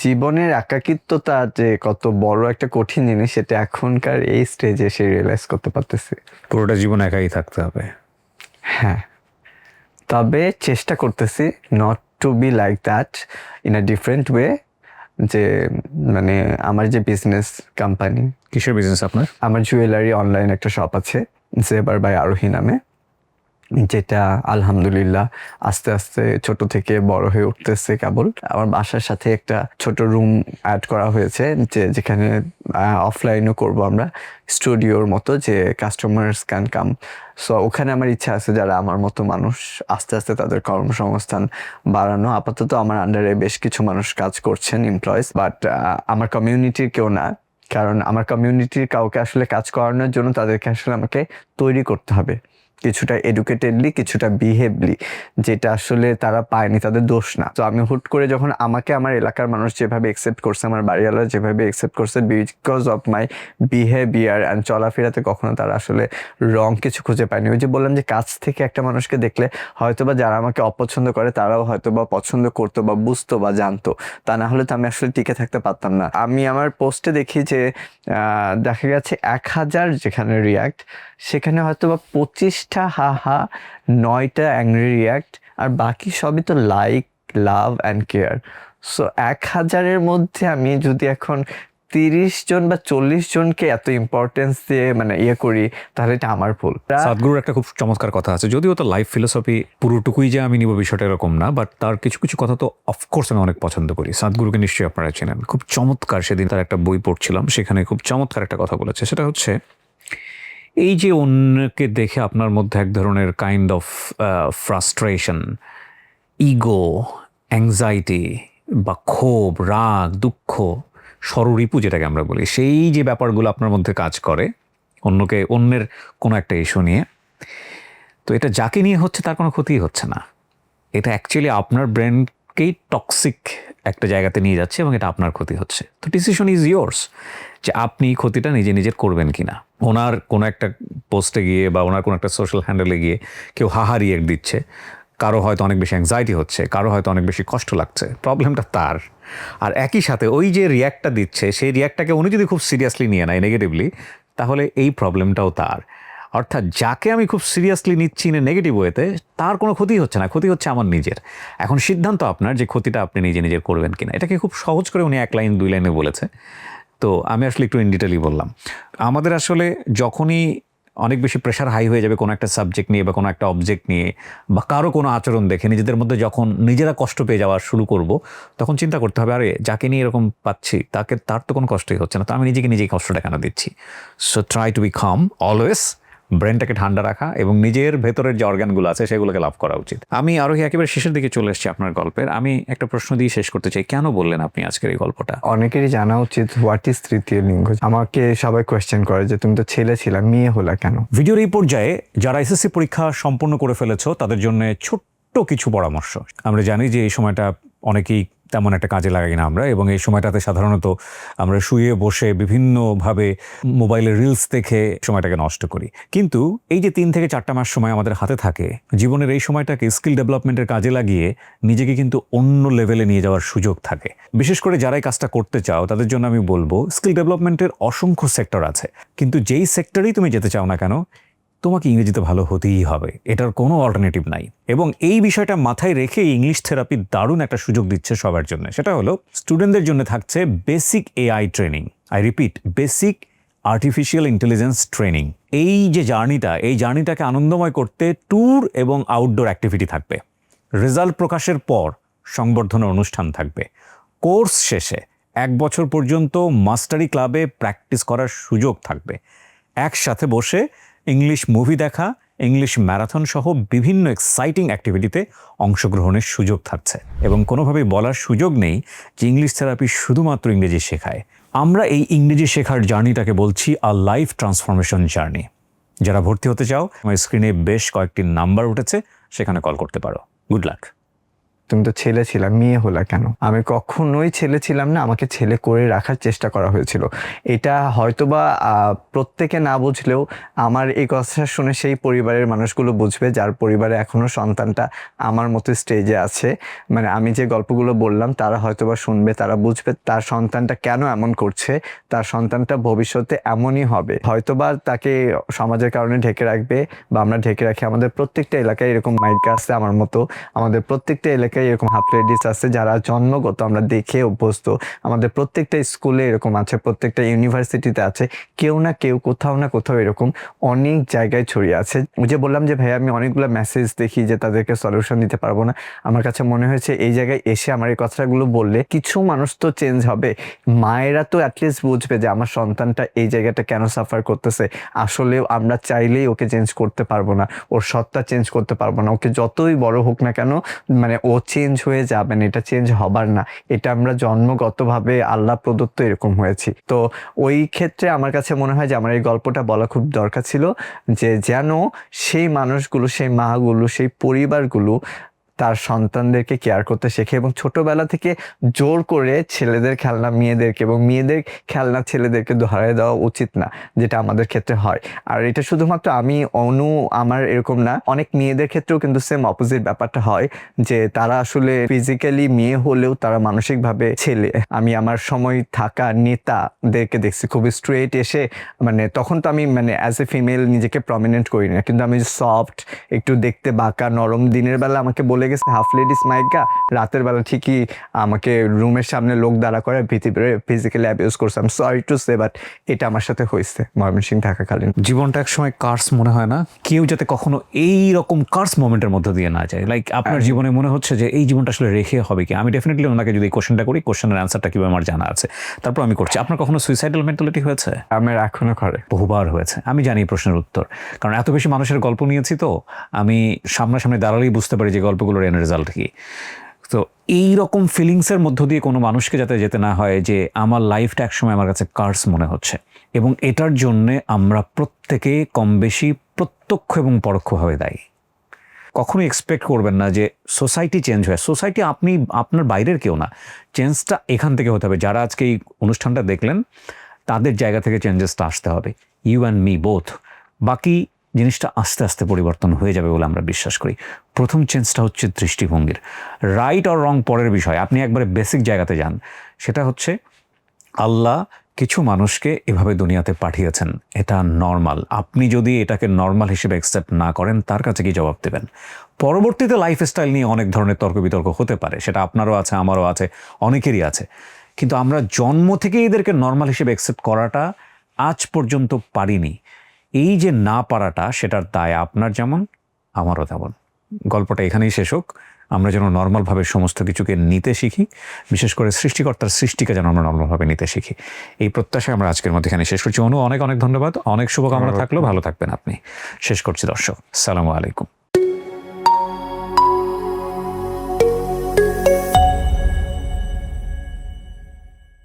জীবনের একাকিত্বতা যে কত বড় একটা কঠিন জিনিস সেটা এখনকার এই স্টেজে এসে রিয়েলাইজ করতে পারতেছি। পুরোটা জীবন একাই থাকতে হবে। হ্যাঁ, তবে চেষ্টা করতেছি not to be like that, in a different way. যে মানে আমার যে বিজনেস কোম্পানি, কিসের বিজনেস আপনার? আমার জুয়েলারি অনলাইন একটা শপ আছে জেবার বাই আরোহী নামে, যেটা আলহামদুলিল্লাহ আস্তে আস্তে ছোট থেকে বড় হয়ে উঠতেছে কেবল। আমার বাসার সাথে একটা ছোট রুম অ্যাড করা হয়েছে যেখানে অফলাইনও করব আমরা, স্টুডিওর মতো, যে কাস্টমার্স ক্যান কাম। সো ওখানে আমার ইচ্ছা আছে যারা আমার মতো মানুষ আস্তে আস্তে তাদের কর্মসংস্থান বাড়ানো। আপাতত আমার আন্ডারে বেশ কিছু মানুষ কাজ করছেন, এমপ্লয়িজ, বাট আমার কমিউনিটির কেউ না, কারণ আমার কমিউনিটির কাউকে আসলে কাজ করানোর জন্য তাদেরকে আসলে আমাকে তৈরি করতে হবে কিছুটা এডুকেটেডলি, কিছুটা বিহেভলি, যেটা আসলে তারা পায়নি, তাদের দোষ না। তো আমি হুট করে যখন আমাকে আমার এলাকার মানুষ যেভাবে একসেপ্ট করছে, আমার বাড়িওয়ালা যেভাবে একসেপ্ট করছে, because of my behaviour and চলাফেরাতে কখনো তারা আসলে রং কিছু খুঁজে পায়নি। ওই যে বললাম যে কাছ থেকে একটা মানুষকে দেখলে হয়তোবা যারা আমাকে অপছন্দ করে তারাও হয়তোবা পছন্দ করতো বা বুঝতো বা জানতো, তা না হলে তো আমি আসলে টিকে থাকতে পারতাম না। আমি আমার পোস্টে দেখি যে দেখা গেছে 1000 যেখানে রিয়াক্ট, সেখানে হয়তো বা 25টা হাহা, 9টা অ্যাংরি রিয়াক্ট, আর বাকি সবই তো like, love and care. So 1000-এর মধ্যে আমি যদি এখন 30 জন বা 40 জনকে এত ইম্পর্টেন্স দিয়ে মানে ইয়ে করি, তাহলে এটা আমার ভুল। সাদগুরুর একটা খুব চমৎকার কথা আছে, যদিও তো লাইফ ফিলোসফি পুরোটুকুই যে আমি নিব বিষয়টা এরকম না, বাট তার কিছু কিছু কথা তো অফকোর্স আমি অনেক পছন্দ করি। সাদগুরুকে নিশ্চয়ই আপনারা চেনেন, খুব চমৎকার। সেদিন তার একটা বই পড়ছিলাম, সেখানে খুব চমৎকার একটা কথা বলেছে, সেটা হচ্ছে এই যে অন্যকে দেখে আপনার মধ্যে এক ধরনের kind of frustration, ego, anxiety বা ক্ষোভ, রাগ, দুঃখ, স্বররিপু যেটাকে আমরা বলি, সেই যে ব্যাপারগুলো আপনার মধ্যে কাজ করে অন্যের কোনো একটা ইস্যু নিয়ে, তো এটা যাকে নিয়ে হচ্ছে তার কোনো ক্ষতি হচ্ছে না, এটা অ্যাকচুয়ালি আপনার ব্রেনকেই টক্সিক একটা জায়গাতে নিয়ে যাচ্ছে এবং এটা আপনার ক্ষতি হচ্ছে। তো ডিসিশন ইজ ইয়োর্স যে আপনি ক্ষতিটা নিজে করবেন কিনা। ওনার কোনো একটা পোস্টে গিয়ে বা ওনার কোনো একটা সোশ্যাল হ্যান্ডেলে গিয়ে কেউ হাহা রিয়েক্ট দিচ্ছে, কারো হয়তো অনেক বেশি অ্যাংজাইটি হচ্ছে, কারো হয়তো অনেক বেশি কষ্ট লাগছে, প্রবলেমটা তার। আর একই সাথে ওই যে রিয়াক্টটা দিচ্ছে, সেই রিয়াক্টটাকে উনি যদি খুব সিরিয়াসলি নিয়ে নেয় নেগেটিভলি, তাহলে এই প্রবলেমটাও তার। অর্থাৎ যাকে আমি খুব সিরিয়াসলি নিচ্ছি না নেগেটিভ ওয়েতে, তার কোনো ক্ষতি হচ্ছে না, ক্ষতি হচ্ছে আমার নিজের। এখন সিদ্ধান্ত আপনার যে ক্ষতিটা আপনি নিজের করবেন কিনা। এটাকে খুব সহজ করে উনি 1 লাইন 2 লাইনে বলেছে, তো আমি আসলে একটু ইন ডিটেলই বললাম। আমাদের আসলে যখনই অনেক বেশি প্রেশার হাই হয়ে যাবে কোনো একটা সাবজেক্ট নিয়ে বা কোনো একটা অবজেক্ট নিয়ে, বা কারো কোনো আচরণ দেখে নিজেদের মধ্যে যখন নিজেরা কষ্ট পেয়ে যাওয়া শুরু করব, তখন চিন্তা করতে হবে, আরে যাকে নিয়ে এরকম পাচ্ছি তার তো কোনো কষ্টই হচ্ছে না, তো আমি নিজেই কষ্টটা কেন দিচ্ছি। So try to be calm always, ব্রেনটাকে ঠান্ডা রাখা এবং নিজের ভেতরের যে অর্গানগুলো আছে সেগুলোকে লাভ করা উচিত। আমি আরোহী একেবারে শেষের দিকে চলে এসেছি আপনার গল্পের। আমি একটা প্রশ্ন দিয়ে শেষ করতে চাই, কেন বললেন আপনি আজকের এই গল্পটা? অনেকেরই জানা উচিত হোয়াট ইজ তৃতীয় লিঙ্গ। আমাকে সবাই কোয়েশ্চেন করে যে তুমি তো ছেলে ছিলা, মেয়ে হলা কেন। ভিডিওর এই পর্যায়ে যারা এসএসসি পরীক্ষা সম্পূর্ণ করে ফেলেছো তাদের জন্য ছোট্ট কিছু পরামর্শ। আমরা জানি যে এই সময়টা অনেকেই তেমন একটা কাজে লাগাই না আমরা, এবং এই সময়টাতে সাধারণত আমরা শুয়ে বসে বিভিন্নভাবে মোবাইলের রিলস দেখে সময়টাকে নষ্ট করি। কিন্তু এই যে 3 থেকে 4টা মাস সময় আমাদের হাতে থাকে, জীবনের এই সময়টাকে স্কিল ডেভেলপমেন্টের কাজে লাগিয়ে নিজেকে কিন্তু অন্য লেভেলে নিয়ে যাওয়ার সুযোগ থাকে। বিশেষ করে যারা এই কাজটা করতে চাও তাদের জন্য আমি বলবো, স্কিল ডেভেলপমেন্টের অসংখ্য সেক্টর আছে, কিন্তু যেই সেক্টরেই তুমি যেতে চাও না কেন, তোমাকে ইংরেজিতে ভালো হতেই হবে, এটার কোনো অল্টারনেটিভ নাই। এবং এই বিষয়টা মাথায় রেখে ইংলিশ থেরাপি দারুণ একটা সুযোগ দিচ্ছে সবার জন্য। সেটা হলো স্টুডেন্টদের জন্য থাকছে basic AI training, I repeat basic artificial intelligence training. এই যে জার্নিটা, এই জার্নিটাকে আনন্দময় করতে ট্যুর এবং আউটডোর অ্যাক্টিভিটি থাকবে। রেজাল্ট প্রকাশের পর সংবর্ধনা অনুষ্ঠান থাকবে। কোর্স শেষে 1 বছর পর্যন্ত মাস্টারি ক্লাবে প্র্যাকটিস করার সুযোগ থাকবে। একসাথে বসে ইংলিশ মুভি দেখা, ইংলিশ ম্যারাথন সহ বিভিন্ন এক্সাইটিং অ্যাক্টিভিটিতে অংশগ্রহণের সুযোগ থাকছে। এবং কোনোভাবেই বলার সুযোগ নেই যে ইংলিশ থেরাপি শুধুমাত্র ইংরেজি শেখায়। আমরা এই ইংরেজি শেখার জার্নিটাকে বলছি আ লাইফ ট্রান্সফরমেশন জার্নি। যারা ভর্তি হতে চাও, আমার স্ক্রিনে বেশ কয়েকটি নাম্বার উঠেছে, সেখানে কল করতে পারো। Good luck. তুমি তো ছেলে ছিলা, মেয়ে হলা কেন? আমি কখনোই ছেলে ছিলাম না, আমাকে ছেলে করে রাখার চেষ্টা করা হয়েছিল। এটা হয়তোবা প্রত্যেকে না বুঝলেও আমার এই কথা শুনে সেই পরিবারের মানুষগুলো বুঝবে, যার পরিবারে এখনো সন্তানটা আমার মতো স্টেজে আছে। মানে আমি যে গল্পগুলো বললাম তারা হয়তোবা শুনবে, তারা বুঝবে তার সন্তানটা কেন এমন করছে, তার সন্তানটা ভবিষ্যতে এমনই হবে। হয়তোবা তাকে সমাজের কারণে ঢেকে রাখবে বা আমরা ঢেকে রাখি। আমাদের প্রত্যেকটা এলাকায় এরকম মাইকা আছে আমার মতো, আমাদের প্রত্যেকটা এলাকায় এরকম হাফ লেডিস আছে যারা জন্মগত আমরা দেখে অভ্যস্ত। আমাদের প্রত্যেকটা স্কুলে এরকম আছে, প্রত্যেকটা ইউনিভার্সিটিতে আছে, কেউ না কেউ কোথাও না কোথাও এরকম অনেক জায়গায় ছড়িয়ে আছে। যে বললাম যে ভাইয়া আমি অনেকগুলো মেসেজ দেখি যে তাদেরকে সলিউশন দিতে পারবো না, আমার কাছে মনে হয়েছে এই জায়গায় এসে আমার এই কথাগুলো বললে কিছু মানুষ তো চেঞ্জ হবে। মায়েরা তো অ্যাটলিস্ট বুঝবে যে আমার সন্তানটা এই জায়গাটা কেন সাফার করতেছে। আসলেও আমরা চাইলেই ওকে চেঞ্জ করতে পারবো না, ওর সত্তা চেঞ্জ করতে পারবো না। ওকে যতই বড় হোক না কেন, মানে ও চেঞ্জ হয়ে যাবেন, এটা চেঞ্জ হবার না। এটা আমরা জন্মগতভাবে আল্লাহ প্রদত্ত এরকম হয়েছি। তো ওই ক্ষেত্রে আমার কাছে মনে হয় যে আমার এই গল্পটা বলা খুব দরকার ছিল, যে যেন সেই মানুষগুলো, সেই মাগুলো, সেই পরিবারগুলো তার সন্তানদেরকে কেয়ার করতে শেখে এবং ছোটবেলা থেকে জোর করে ছেলেদের খেলনা মেয়েদেরকে এবং মেয়েদের খেলনা ছেলেদেরকে ধরায় দেওয়া উচিত না, যেটা আমাদের ক্ষেত্রে হয়। আর এটা শুধুমাত্র আমি আমার এরকম না, অনেক মেয়েদের ক্ষেত্রেও কিন্তু সেম অপোজিট ব্যাপারটা হয়, যে তারা আসলে ফিজিক্যালি মেয়ে হলেও তারা মানসিকভাবে ছেলে। আমি আমার সময় থাকা নেতাদেরকে দেখছি খুবই স্ট্রেট এসে, মানে তখন তো আমি মানে অ্যাজ এ ফিমেল নিজেকে প্রমিনেন্ট করি না, কিন্তু আমি সফট, একটু দেখতে বাঁকা নরম, দিনের বেলা আমাকে বলে গেছে হাফ লেডিস মাইকা, রাতের বেলা ঠিকই আমাকে রুমের সামনে লোক দাঁড়া করে ফিজিক্যালি অ্যাবিউজ করছে। I am sorry to say, but এটা আমার সাথে হয়েছে ময়মনসিংহ থাকাকালীন। জীবনটা একসময় কার্স মনে হয় না? কেউ যাতে কখনো এই রকম কার্স মোমেন্টের মধ্যে দিয়ে না যায়। লাইক আপনার জীবনে মনে হচ্ছে যে এই জীবনটা আসলে রেখে হবে কি? আমি ডেফিনেটলি ওনাকে যদি কোশ্চেনটা করি, কোশ্চেনের অ্যান্সারটা কিভাবে আমার জানা আছে, তারপর আমি করছি। আপনার কখনো সুইসাইডাল মেন্টালিটি হয়েছে? আমার এখনো করে, বহুবার হয়েছে। আমি জানি এই প্রশ্নের উত্তর, কারণ এত বেশি মানুষের গল্প নিয়েছি, তো আমি সামনাসামনি দাঁড়ালেই বুঝতে পারি যে গল্পগুলোর এন্ড রেজাল্ট কি। তো এই রকম ফিলিংসের মধ্য দিয়ে কোনো মানুষকে যাতে যেতে না হয় যে আমার লাইফটা একসময় আমার কাছে কার্স মনে হচ্ছে। এবং এটার জন্যে আমরা প্রত্যেকে কম বেশি প্রত্যক্ষ এবং পরোক্ষভাবে দায়ী। কখনোই এক্সপেক্ট করবেন না যে সোসাইটি চেঞ্জ হয়। সোসাইটি আপনি আপনার বাইরের কেউ না, চেঞ্জটা এখান থেকে হতে হবে। যারা আজকে এই অনুষ্ঠানটা দেখলেন তাদের জায়গা থেকে চেঞ্জেসটা আসতে হবে, ইউ অ্যান্ড মি বোথ। বাকি জিনিসটা আস্তে আস্তে পরিবর্তন হয়ে যাবে বলে আমরা বিশ্বাস করি। প্রথম চেঞ্জটা হচ্ছে দৃষ্টিভঙ্গির। রাইট আর রং পরের বিষয়, আপনি একবারে বেসিক জায়গাতে যান। সেটা হচ্ছে আল্লাহ কিছু মানুষকে এভাবে দুনিয়াতে পাঠিয়েছেন, এটা নর্মাল। আপনি যদি এটাকে নর্মাল হিসেবে অ্যাকসেপ্ট না করেন, তার কাছে কি জবাব দেবেন? পরবর্তীতে লাইফস্টাইল নিয়ে অনেক ধরনের তর্ক বিতর্ক হতে পারে, সেটা আপনারও আছে, আমারও আছে, অনেকেরই আছে। কিন্তু আমরা জন্ম থেকে এদেরকে নর্মাল হিসেবে অ্যাকসেপ্ট করাটা আজ পর্যন্ত পারিনি। এই যে না পারাটা, সেটার দায় আপনার যেমন আমারও তেমন। গল্পটা এখানেই শেষ হোক। আমরা যেন নর্মালভাবে সমস্ত কিছুকে নিতে শিখি, বিশেষ করে সৃষ্টিকর্তার সৃষ্টিকে যেন আমরা নর্মালভাবে নিতে শিখি। এই প্রত্যাশায় আমরা আজকের মধ্যে এখানে শেষ করছি। অনু, অনেক অনেক ধন্যবাদ, অনেক শুভকামনা থাকলো, ভালো থাকবেন আপনি। শেষ করছি দর্শক, আসসালামু আলাইকুম।